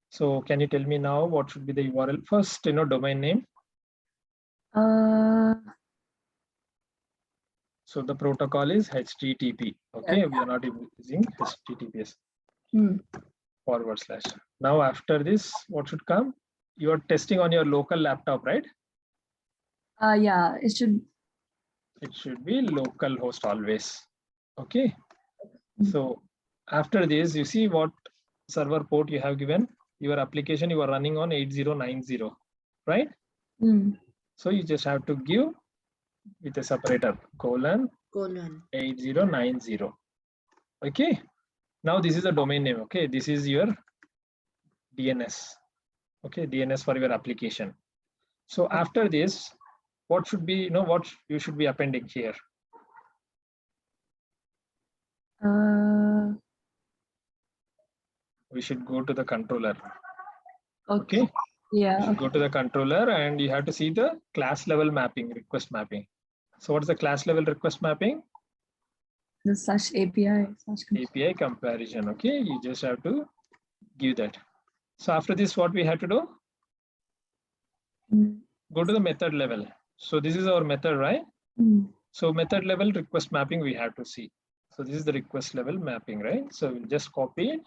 So can you tell me now what should be the URL? First, domain name. So the protocol is HTTP. Okay, we are not using HTTPS. /. Now after this, what should come? You are testing on your local laptop, right? Yeah, it should. It should be localhost always. Okay. So after this, you see what server port you have given. Your application you are running on 8090, right? So you just have to give with a separator : 8090. Okay. Now this is the domain name. Okay. This is your DNS. Okay. DNS for your application. So after this, what should be, what you should be appending here? We should go to the controller. Okay. Yeah. You should go to the controller and you have to see the class level mapping, request mapping. So what is the class level request mapping? The such API. API comparison. Okay. You just have to give that. So after this, what we have to do? Go to the method level. So this is our method, right? So method level request mapping we have to see. So this is the request level mapping, right? So we'll just copy it,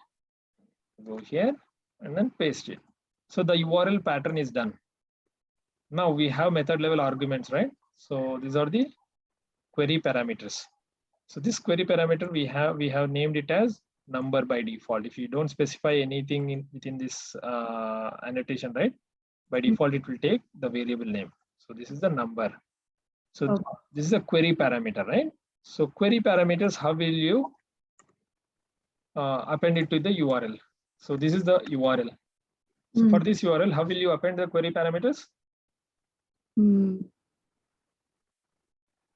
go here and then paste it. So the URL pattern is done. Now we have method level arguments, right? So these are the query parameters. So this query parameter we have named it as number by default. If you don't specify anything within this annotation, right? By default, it will take the variable name. So this is the number. So this is a query parameter, right? So query parameters, how will you append it to the URL? So this is the URL. So for this URL, how will you append the query parameters?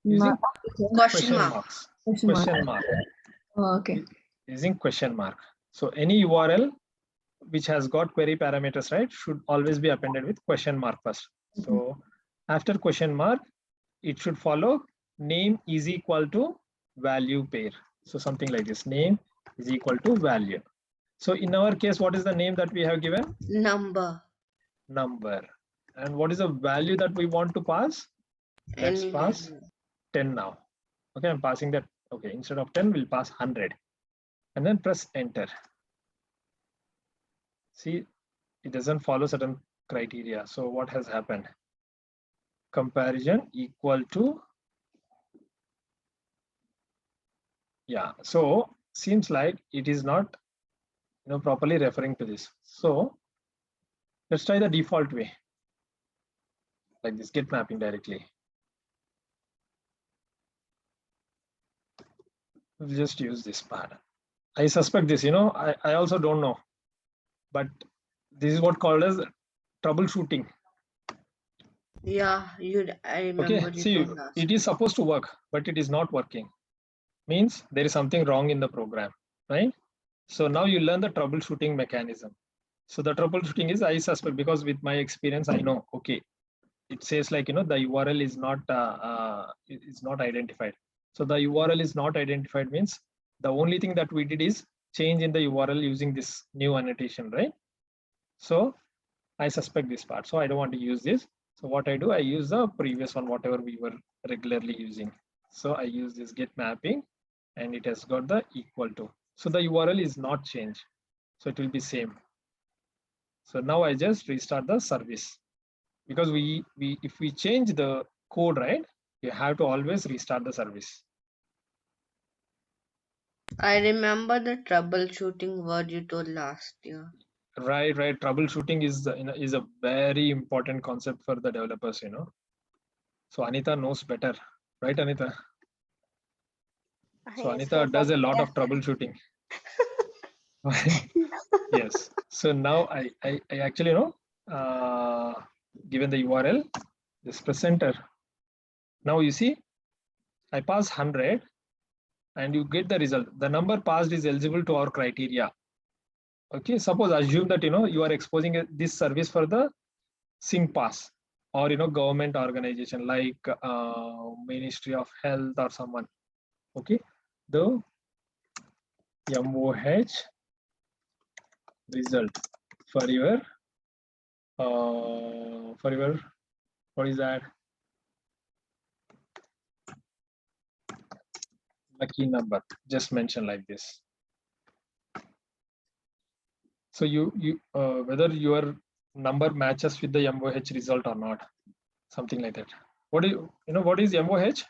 Using question marks. Question mark. Oh, okay. Using question mark. So any URL which has got query parameters, right, should always be appended with question mark first. So after question mark, it should follow name is equal to value pair. So something like this, name is equal to value. So in our case, what is the name that we have given? Number. And what is the value that we want to pass? Let's pass 10 now. Okay, I'm passing that. Okay, instead of 10, we'll pass 100. And then press enter. See, it doesn't follow certain criteria. So what has happened? Comparison equal to, yeah. So seems like it is not, properly referring to this. So let's try the default way, like this, get mapping directly. We'll just use this part. I suspect this, I also don't know, but this is what called as troubleshooting. Yeah, I remember. Okay, see, it is supposed to work, but it is not working. Means there is something wrong in the program, right? So now you learn the troubleshooting mechanism. So the troubleshooting is, I suspect, because with my experience, I know, okay, it says like, the URL is not identified. So the URL is not identified means the only thing that we did is change in the URL using this new annotation, right? So I suspect this part. So I don't want to use this. So what I do, I use the previous one, whatever we were regularly using. So I use this get mapping and it has got the equal to. So the URL is not changed. So it will be same. So now I just restart the service, because if we change the code, right, you have to always restart the service. I remember the troubleshooting word you told last year. Right. Troubleshooting is a very important concept for the developers, So Anita knows better, right, Anita? So Yes, Anita sir, does but a lot of troubleshooting. Yes. So now I actually given the URL, this presenter. Now you see, I pass 100 and you get the result. The number passed is eligible to our criteria. Okay, suppose assume that you are exposing this service for the SingPass or government organization like Ministry of Health or someone. Okay, the MOH result for your what is that, lucky number, just mention like this. So you whether your number matches with the MOH result or not, something like that. What do what is MOH?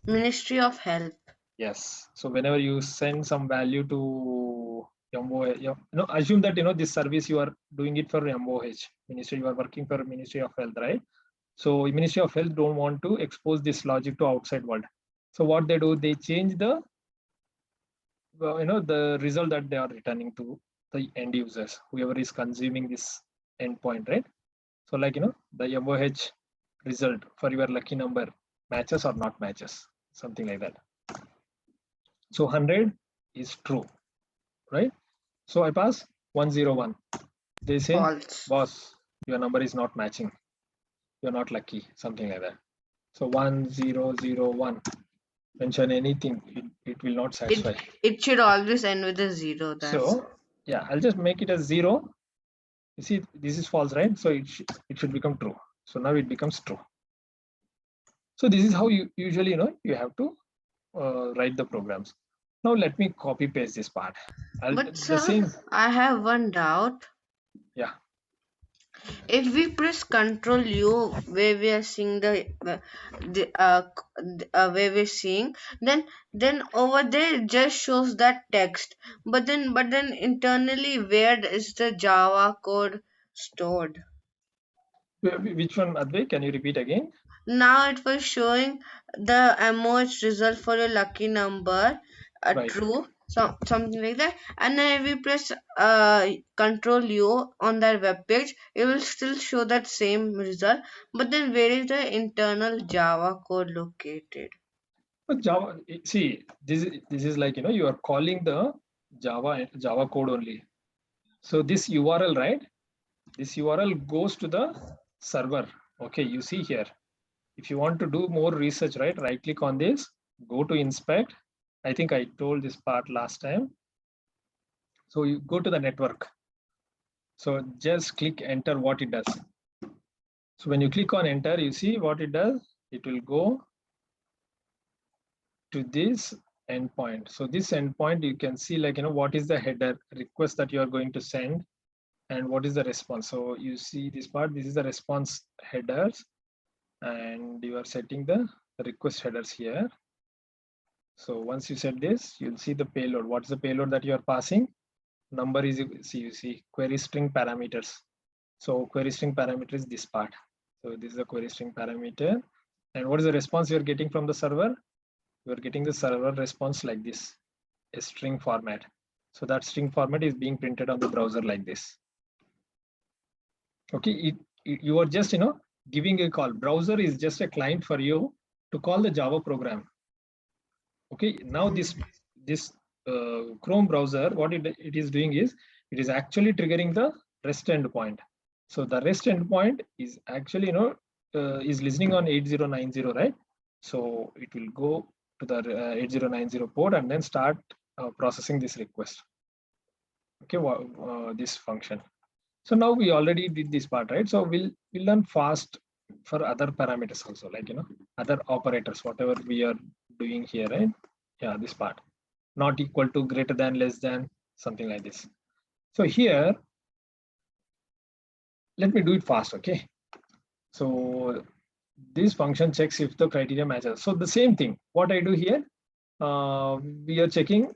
Ministry of Health. Yes. So whenever you send some value to MOH, assume that this service you are doing it for MOH ministry, you are working for Ministry of Health, right? So Ministry of Health don't want to expose this logic to outside world. So what they do, they change the the result that they are returning to the end users, whoever is consuming this endpoint, right? So like the MOH result for your lucky number matches or not matches, something like that. So 100 is true, right? So I pass 101. They say, False. boss, your number is not matching. You're not lucky, something like that. So 1001. Mention anything, it will not satisfy. It should always end with a 0. That's So yeah, I'll just make it as 0. You see, this is false, right? So it should become true. So now it becomes true. So this is how you usually you have to write the programs. Now let me copy paste this part. But sir, I have one doubt. Yeah. If we press Ctrl U where we are seeing where we're seeing, then over there it just shows that text. But then internally, where is the Java code stored? Which one, Advait? Can you repeat again? Now it was showing the MOH result for a lucky number, Right. true, something like that. And then if we press Control U on that web page, it will still show that same result. But then where is the internal Java code located? But Java, see, this is like you are calling the Java code only. So this URL, right? This URL goes to the server. Okay, you see here. If you want to do more research, right click on this, go to inspect. I think I told this part last time. So you go to the network. So just click enter, what it does. So when you click on enter, you see what it does. It will go to this endpoint. So this endpoint, you can see like, what is the header request that you are going to send and what is the response. So you see this part, this is the response headers and you are setting the request headers here. So once you set this, you'll see the payload. What's the payload that you are passing? Number is, you see query string parameters. So query string parameter is this part. So this is the query string parameter. And what is the response you're getting from the server? You're getting the server response like this, a string format. So that string format is being printed on the browser like this. Okay, you are just giving a call. Browser is just a client for you to call the Java program. Okay, now this Chrome browser, what it is doing is, it is actually triggering the REST endpoint. So the REST endpoint is actually is listening on 8090, right? So it will go to the 8090 port and then start processing this request. Okay, this function. So now we already did this part, right? So we'll learn fast for other parameters also, like other operators, whatever we are doing here, right? Yeah, this part, not equal to, greater than, less than, something like this. So here, let me do it fast, okay? So this function checks if the criteria matches. So the same thing, what I do here, we are checking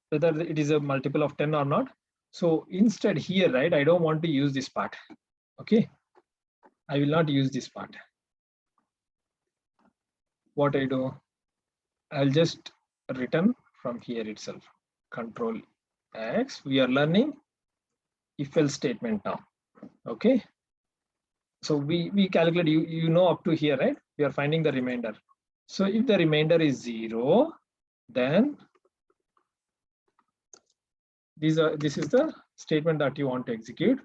whether it is a multiple of 10 or not. So instead here, right, I don't want to use this part. Okay, I will not use this part. what I do, I'll just return from here itself. Control X. We are learning if else statement now. Okay. So we calculate, you know, up to here, right? We are finding the remainder. So if the remainder is 0, then this is the statement that you want to execute.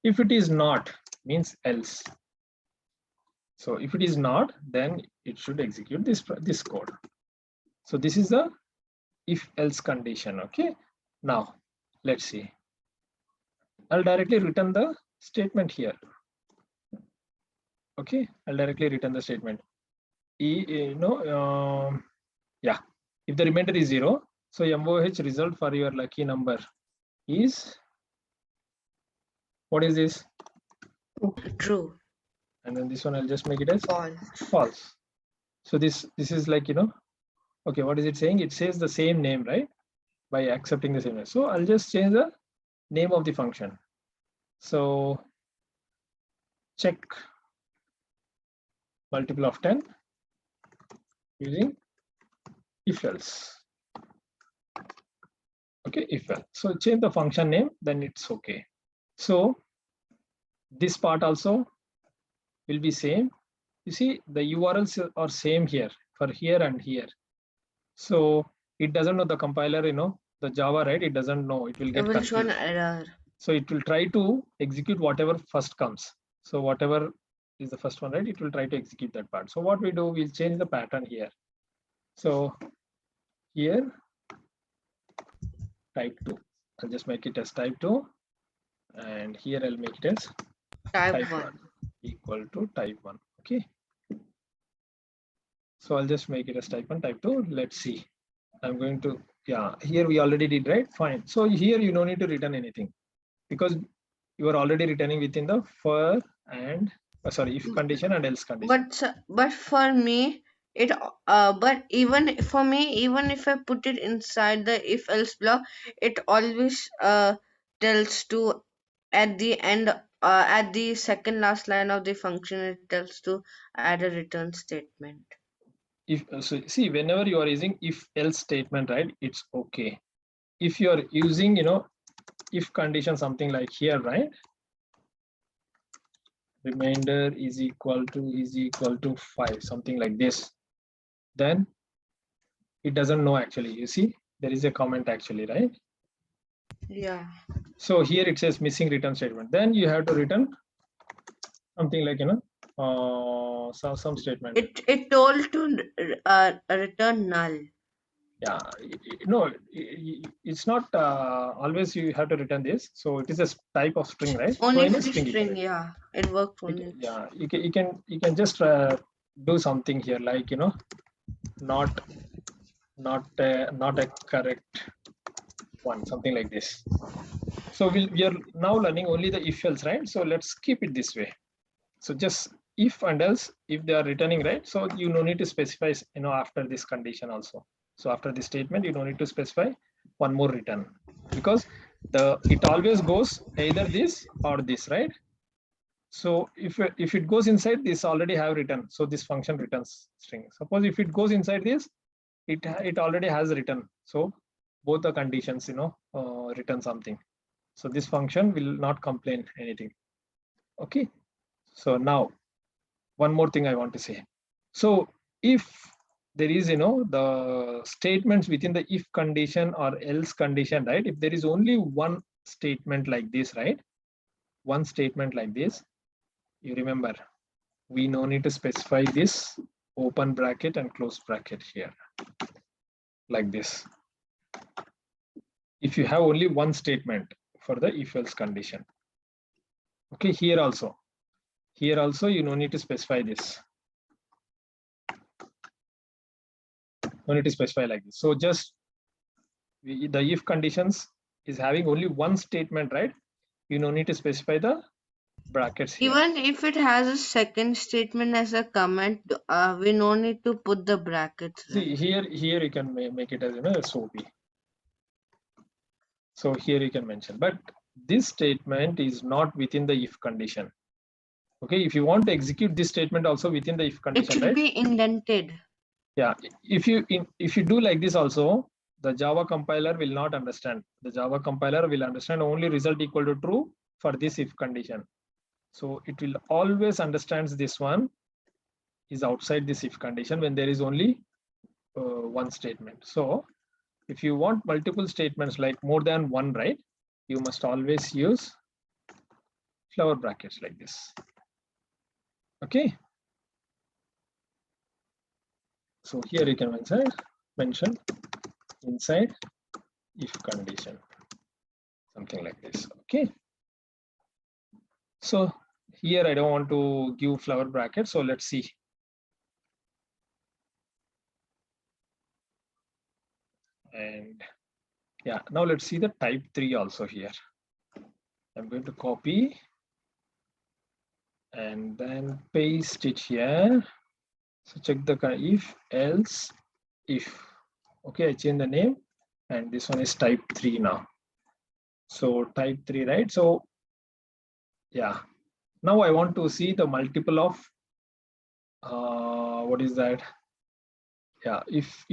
If it is not, means else. So if it is not, then it should execute this code. So this is the if else condition. Okay. Now let's see. I'll directly return the statement here. Okay, I'll directly return the statement. Yeah, if the remainder is 0, so MOH result for your lucky number is, what is this? True. And then this one I'll just make it as False. false. So this is like, you know, okay, what is it saying? It says the same name, right? By accepting the same name. So I'll just change the name of the function. So check multiple of 10 using if else. Okay, if else. So change the function name, then it's okay. So this part also will be same. You see, the URLs are same here for here and here. So it doesn't know, the compiler, you know, the Java, right? It doesn't know, it will It get will show an confused. error. So it will try to execute whatever first comes. So whatever is the first one, right? It will try to execute that part. So what we do, we'll change the pattern here. So here, type 2. I'll just make it as type 2. And here I'll make it as Type 1. equal to type 1. Okay. So I'll just make it as type 1, type 2. Let's see. I'm going to, yeah, here we already did, right? Fine. So here you don't need to return anything because you are already returning within the for and if condition and else condition. But for me, but even for me, even if I put it inside the if else block, it always tells to at the end, at the second last line of the function, it tells to add a return statement. If so, see, whenever you are using if else statement, right, it's okay. If you are using, you know, if condition, something like here, right, remainder is equal to 5, something like this, then it doesn't know actually. You see, there is a comment actually, right? Yeah. So here it says missing return statement. Then you have to return something like, you know, some statement. It told to return null. Yeah, no, it's not always you have to return this. So it is a type of string, right? Only So in for a the string, string, yeah. It worked only. yeah, you can just do something here, like, you know, not a correct one, something like this. So we are now learning only the if else, right? So let's keep it this way. So just if and else, if they are returning, right? So you no need to specify, you know, after this condition also. So after this statement, you don't need to specify one more return because it always goes either this or this, right? So if it goes inside this, already have return. So this function returns string. Suppose if it goes inside this, it already has return. So both the conditions, you know, return something. So this function will not complain anything. Okay. So now one more thing I want to say. So if there is, you know, the statements within the if condition or else condition, right? If there is only one statement like this, right? One statement like this, you remember, we no need to specify this open bracket and close bracket here, like this. If you have only one statement for the if else condition. Okay, here also you no need to specify this. No need to specify like this. So just the if conditions is having only one statement, right? You no need to specify the brackets here. Even if it has a second statement as a comment, we no need to put the brackets. See, here you can make it as, you know, SOP. So here you can mention, but this statement is not within the if condition. Okay, if you want to execute this statement also within the if It condition, should right? be indented. Yeah, if you do like this also, the Java compiler will not understand. The Java compiler will understand only result equal to true for this if condition. So it will always understands this one is outside this if condition when there is only one statement. So if you want multiple statements like more than one, right, you must always use flower brackets like this. Okay. So here you can mention inside if condition, something like this. Okay. So here I don't want to give flower brackets. So let's see. And yeah, now let's see the type 3 also here. I'm going to copy and then paste it here. So check the if, else, if. Okay, I change the name and this one is type 3 now. So type 3, right? So yeah, now I want to see the multiple of what is that? Yeah, if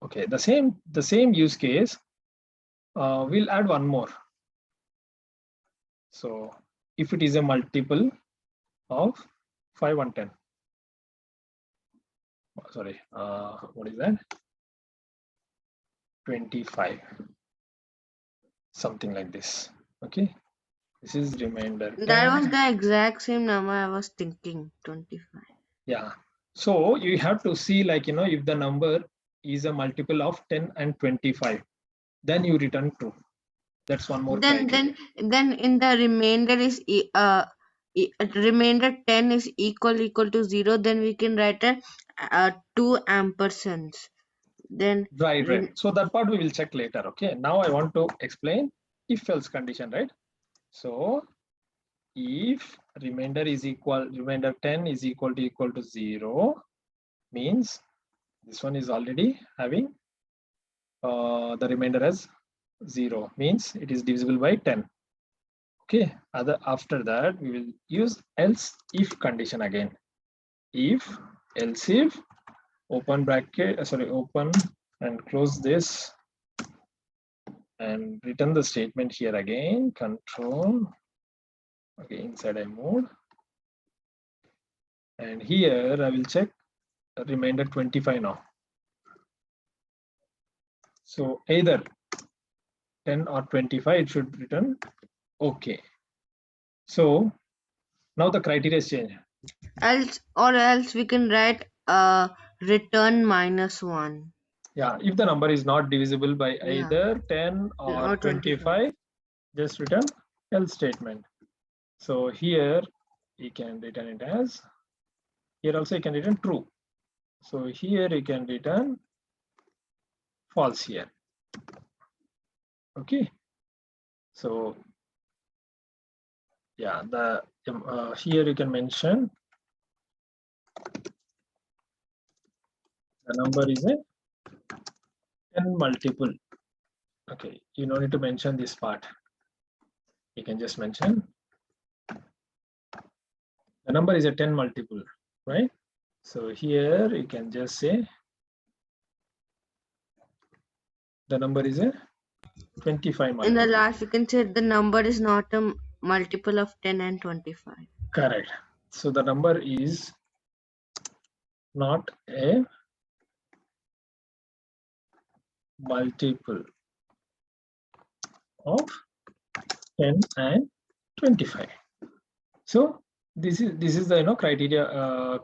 okay, the same use case, we'll add one more. So if it is a multiple of 5 and 10, sorry, what is that? 25, something like this. Okay, this is remainder. That was the exact same number I was thinking, 25. Yeah, so you have to see, like, if the number is a multiple of 10 and 25, then you return true. That's one more criteria. Then in the remainder is remainder 10 is equal to 0, then we can write a 2 ampersands. Then Right. So that part we will check later. Okay, now I want to explain if else condition, right? So if remainder 10 is equal to 0, means this one is already having the remainder as 0, means it is divisible by 10. Okay, after that we will use else if condition again. If, else if, open bracket, open and close this and return the statement here again, control. Okay, inside I mode. And here I will check remainder 25 now. So either 10 or 25, it should return okay. So now the criteria is changed. Else we can write return -1. Yeah, if the number is not divisible by either 10 or 25, just return else statement. So here you can return it as, here also you can return true. So here you can return false here. Okay. So yeah, the here you can mention the number is a 10 multiple. Okay, you don't need to mention this part. You can just mention the number is a 10 multiple, right? So here you can just say the number is a 25 multiple. In the last, you can say the number is not a multiple of 10 and 25. Correct. So the number is not a multiple of 10 and 25. So this is the criteria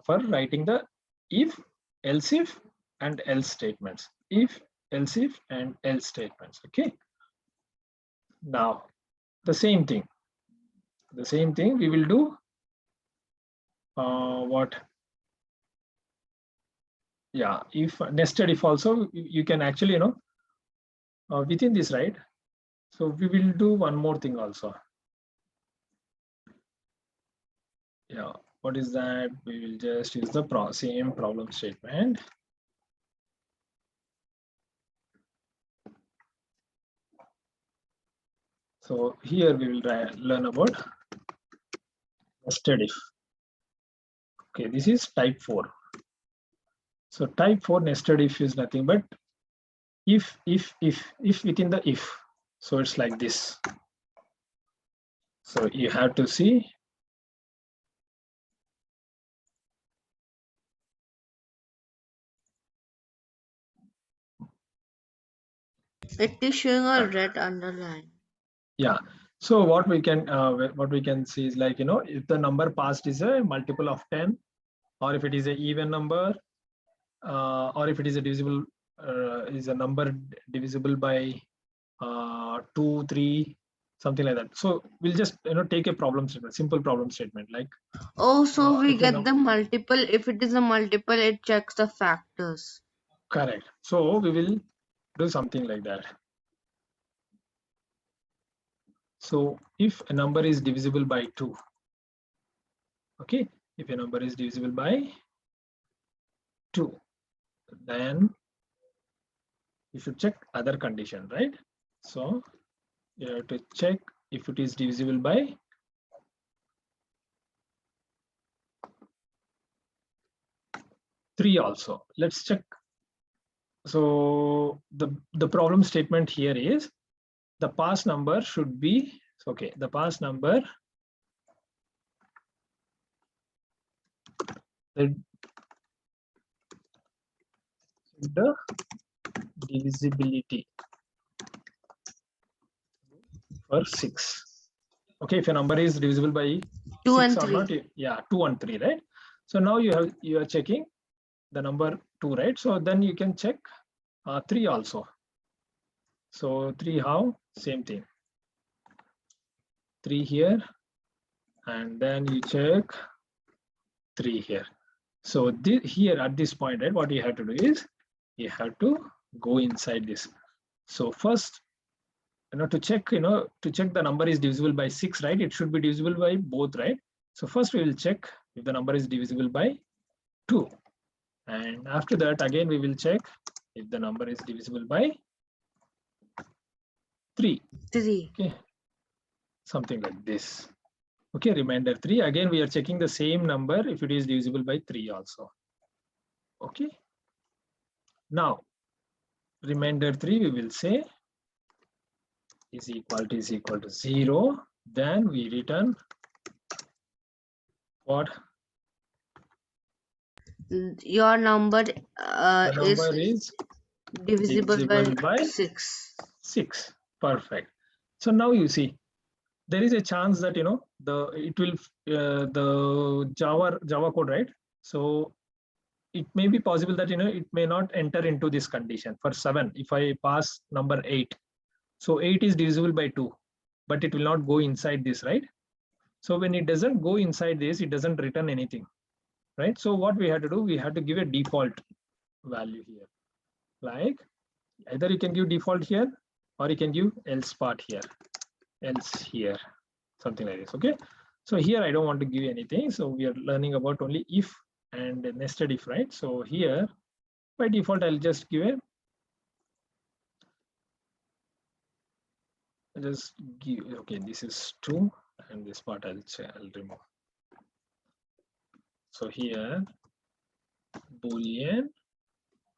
for writing the if, else if, and else statements. If, else if, and else statements. Okay. Now the same thing we will do. What? Yeah, if nested if also you can actually within this, right? So we will do one more thing also. Yeah, what is that? We will just use the same problem statement. So here we will learn about nested if. Okay, this is type 4. So type 4 nested if is nothing but if within the if. So it's like this. So you have to see. It is showing a red underline. Yeah. So what we can see is like, if the number passed is a multiple of 10, or if it is an even number, or if it is a divisible, is a number divisible by 2, 3, something like that. So we'll just take a problem statement, simple problem statement like. Oh, so we if a get the multiple. If it is a multiple, it checks the factors. Correct. So we will do something like that. So if a number is divisible by 2, okay, if a number is divisible by 2, then you should check other condition, right? So you have to check if it is divisible by 3 also. Let's check. So the problem statement here is the pass number should be, okay, the pass number, the divisibility for 6. Okay, if a number is divisible by 2 6 and or 3. not, yeah, 2 and 3, right? So now you are checking the number 2, right? So then you can check 3 also. So 3 how? Same thing. 3 here, and then you check 3 here. So here at this point, right, what you have to do is you have to go inside this. So first, to check the number is divisible by 6, right? It should be divisible by both, right? So first we will check if the number is divisible by 2, and after that again we will check if the number is divisible by 3. 3. Okay, something like this. Okay, remainder 3. Again we are checking the same number if it is divisible by 3 also. Okay, now remainder 3 we will say is equal to 0. Then we return what? Your number The number is divisible by 6. 6. Perfect. So now you see there is a chance that the Java code, right? So it may be possible that it may not enter into this condition. For 7, if I pass number 8, so 8 is divisible by 2, but it will not go inside this, right? So when it doesn't go inside this, it doesn't return anything, right? So what we have to do, we have to give a default value here. Like either you can give default here, or you can give else part here, else here, something like this. Okay, so here I don't want to give anything, so we are learning about only if and nested if, right? So here by default I'll just give a, okay, this is 2, and this part I'll remove. So here boolean,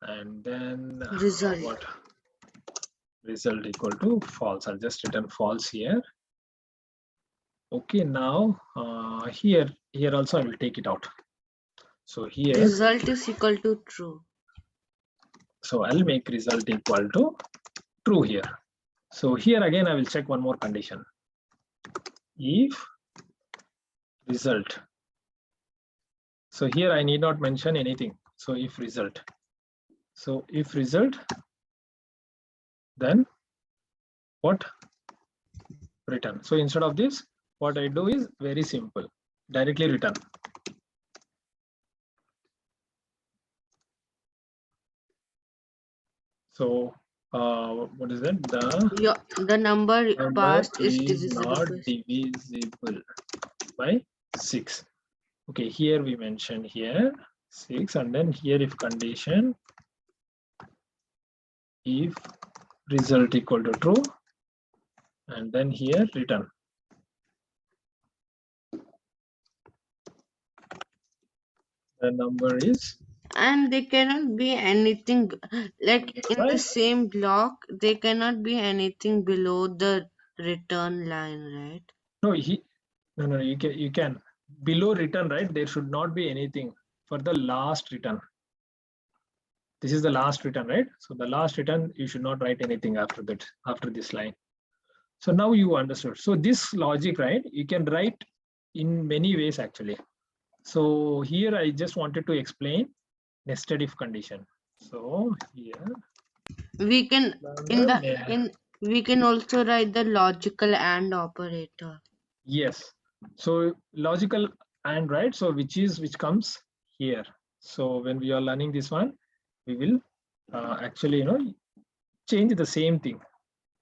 and then Result. what? Result equal to false. I'll just return false here. Okay, now here also I will take it out. So here Result is equal to true. so I'll make result equal to true here. So here again I will check one more condition. If result, so here I need not mention anything. So if result, then what? Return. So instead of this, what I do is very simple, directly return. So what is that? The number passed is not divisible divisible by by 6. 6. Okay, here we mentioned here 6, and then here if condition, if result equal to true, and then here return. The number is And they cannot be anything like in the Right? same block, they cannot be anything below the return line, right? No, no, you can below return, right? There should not be anything for the last return. This is the last return, right? So the last return, you should not write anything after that, after this line. So now you understood. So this logic, right? You can write in many ways actually. So here I just wanted to explain nested if condition. So here We can we can also write the logical AND operator. yes. So logical and, right? So which comes here. So when we are learning this one, we will actually change the same thing.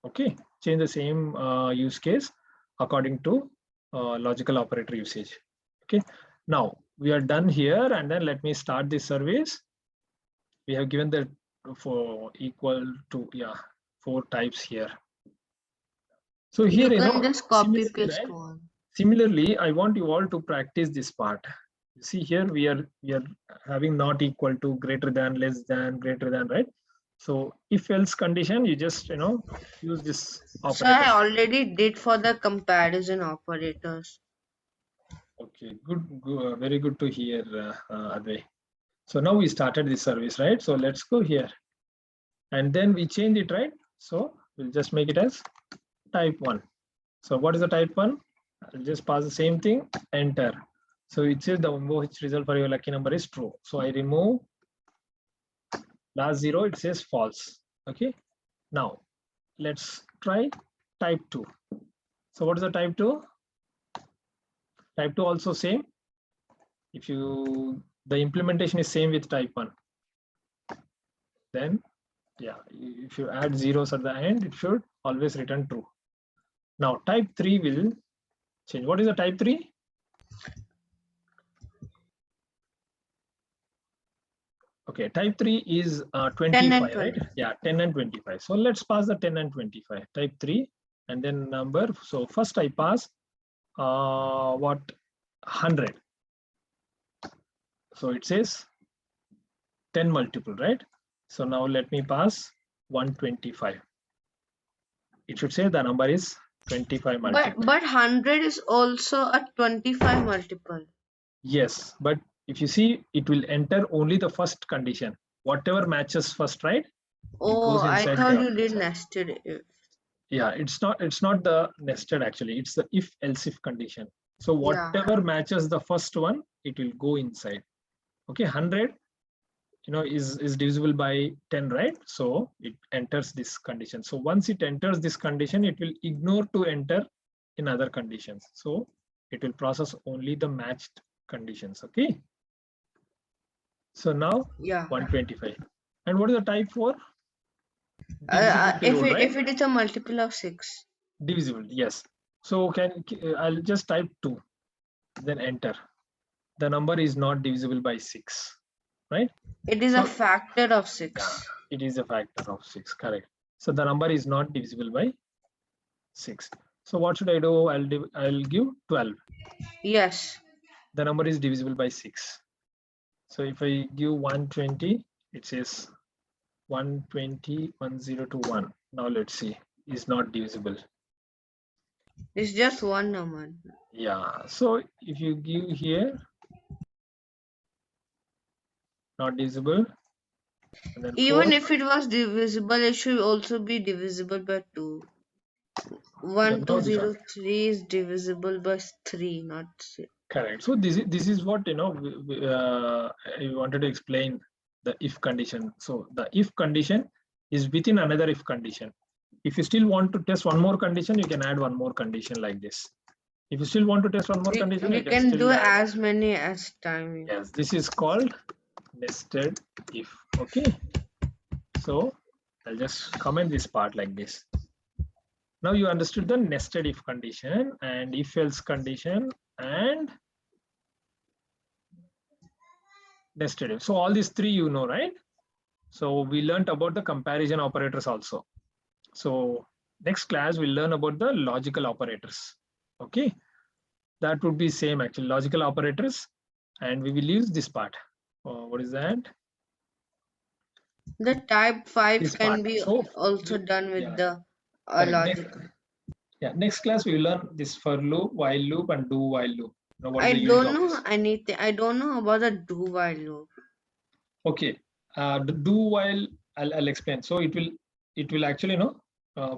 Okay, change the same use case according to logical operator usage. Okay, now we are done here, and then let me start this service. We have given the for equal to 4 types here. So here You can just copy similarly, paste right? one. Similarly, I want you all to practice this part. You see here we are having not equal to, greater than, less than, greater than, right? So if else condition, you just use this So operator. I already did for the comparison operators. Okay, good, very good to hear, Advay. So now we started this service, right? So let's go here, and then we change it, right? So we'll just make it as type 1. So what is the type 1? I'll just pass the same thing, enter. So it says the which result for your lucky number is true. So I remove last 0, it says false. Okay, now let's try type 2. So what is the type 2? Type 2 also same. If the implementation is same with type 1, then if you add zeros at the end, it should always return true. Now type 3 will change. What is the type 3? Okay, type 3 is 25, right? Yeah, 10 and 25. So let's pass the 10 and 25. Type 3 and then number. So first I pass 100. So it says 10 multiple, right? So now let me pass 125. It should say the number is 25 multiple. But 100 is also a 25 multiple. Yes, but if you see, it will enter only the first condition. Whatever matches first, right? Oh, I thought you did nested if. Yeah, it's not the nested actually. It's the if else if condition. So whatever matches the first one, it will go inside. Okay, 100 is divisible by 10, right? So it enters this condition. So once it enters this condition, it will ignore to enter in other conditions. So it will process only the matched conditions. Okay, so now 125. And what is the type 4? If it is a multiple of 6. Divisible, yes. So I'll just type 2, then enter. The number is not divisible by 6, right? It is a factor of 6. Yeah, it is a factor of 6, correct. So the number is not divisible by 6. So what should I do? I'll give 12. Yes. The number is divisible by 6. So if I give 120, it says 120, 1021. Now let's see, is not divisible. It's just one number. Yeah, so if you give here, not divisible. And then even 4. if it was divisible, it should also be divisible by 2. 1203 is divisible by 3, not 6. Correct. So this is what I wanted to explain the if condition. So the if condition is within another if condition. If you still want to test one more condition, you can add one more condition like this. If you still want to test one more condition, we can do as many as time. Yes, this is called nested if. Okay. So I'll just comment this part like this. Now you understood the nested if condition and if else condition and nested if. So all these 3 you know, right? So we learned about the comparison operators also. So next class we'll learn about the logical operators. Okay, that would be same actually, logical operators, and we will use this part. What is that? The type 5 This can part. be So also done with yeah, the correct. logic. Next class we will learn this for loop, while loop, and do while loop. Now, what is I the use don't of know this? anything. I don't know about the do while loop. Okay, the do while I'll explain. So it will actually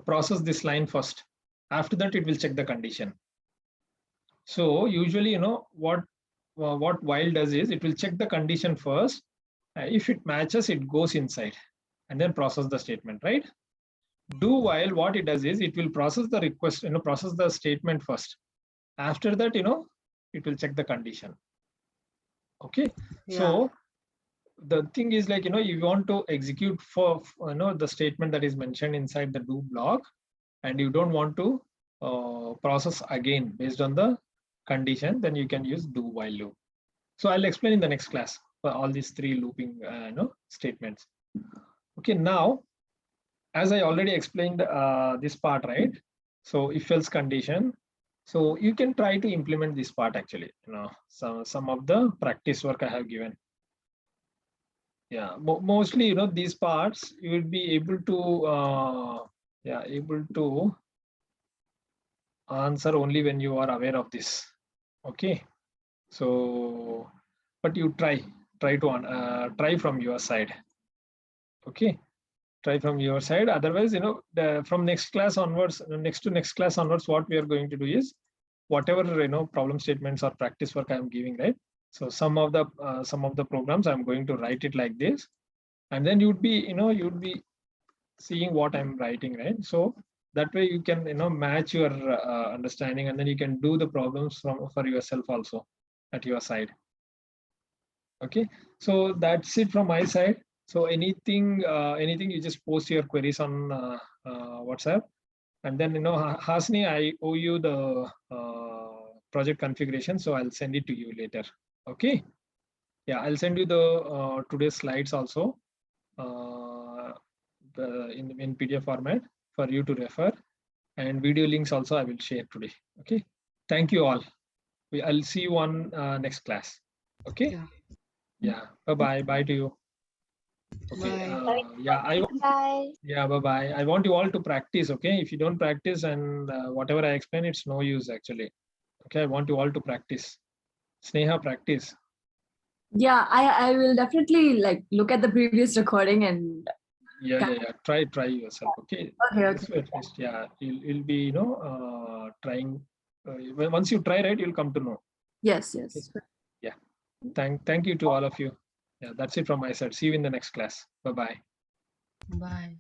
process this line first. After that, it will check the condition. So usually, what while does is it will check the condition first. If it matches, it goes inside and then process the statement, right? Do while, what it does is it will process the request, process the statement first. After that, it will check the condition. Okay. Yeah. So the thing is, like, you want to execute for the statement that is mentioned inside the do block, and you don't want to process again based on the condition, then you can use do while loop. So I'll explain in the next class for all these three looping statements. Okay, now as I already explained this part, right? So if else condition, so you can try to implement this part actually, some of the practice work I have given. Yeah, mostly, these parts you will be able to answer only when you are aware of this. Okay, so but you try to try from your side. Okay, try from your side. Otherwise, from next class onwards, next to next class onwards, what we are going to do is whatever problem statements or practice work I am giving, right? So some of the programs I'm going to write it like this, and then you'd be seeing what I'm writing, right? So that way you can match your understanding, and then you can do the problems for yourself also at your side. Okay, so that's it from my side. So anything you just post your queries on WhatsApp, and then Hasni, I owe you the project configuration, so I'll send it to you later. Okay, yeah, I'll send you the today's slides also in PDF format for you to refer, and video links also I will share today. Okay, thank you all. I'll see you on next class. Okay. Yeah. Bye to you. Okay. Bye. Bye. Yeah, bye. I want you all to practice. Okay, if you don't practice, and whatever I explain, it's no use actually. Okay, I want you all to practice. Sneha, practice. Yeah, I will definitely like look at the previous recording and Yeah. Try yourself. Okay. Okay. This way at least, yeah, you'll be trying. Once you try, right, you'll come to know. yes. Yeah. Thank you to all of you. Yeah, that's it from my side. See you in the next class. Bye. Bye.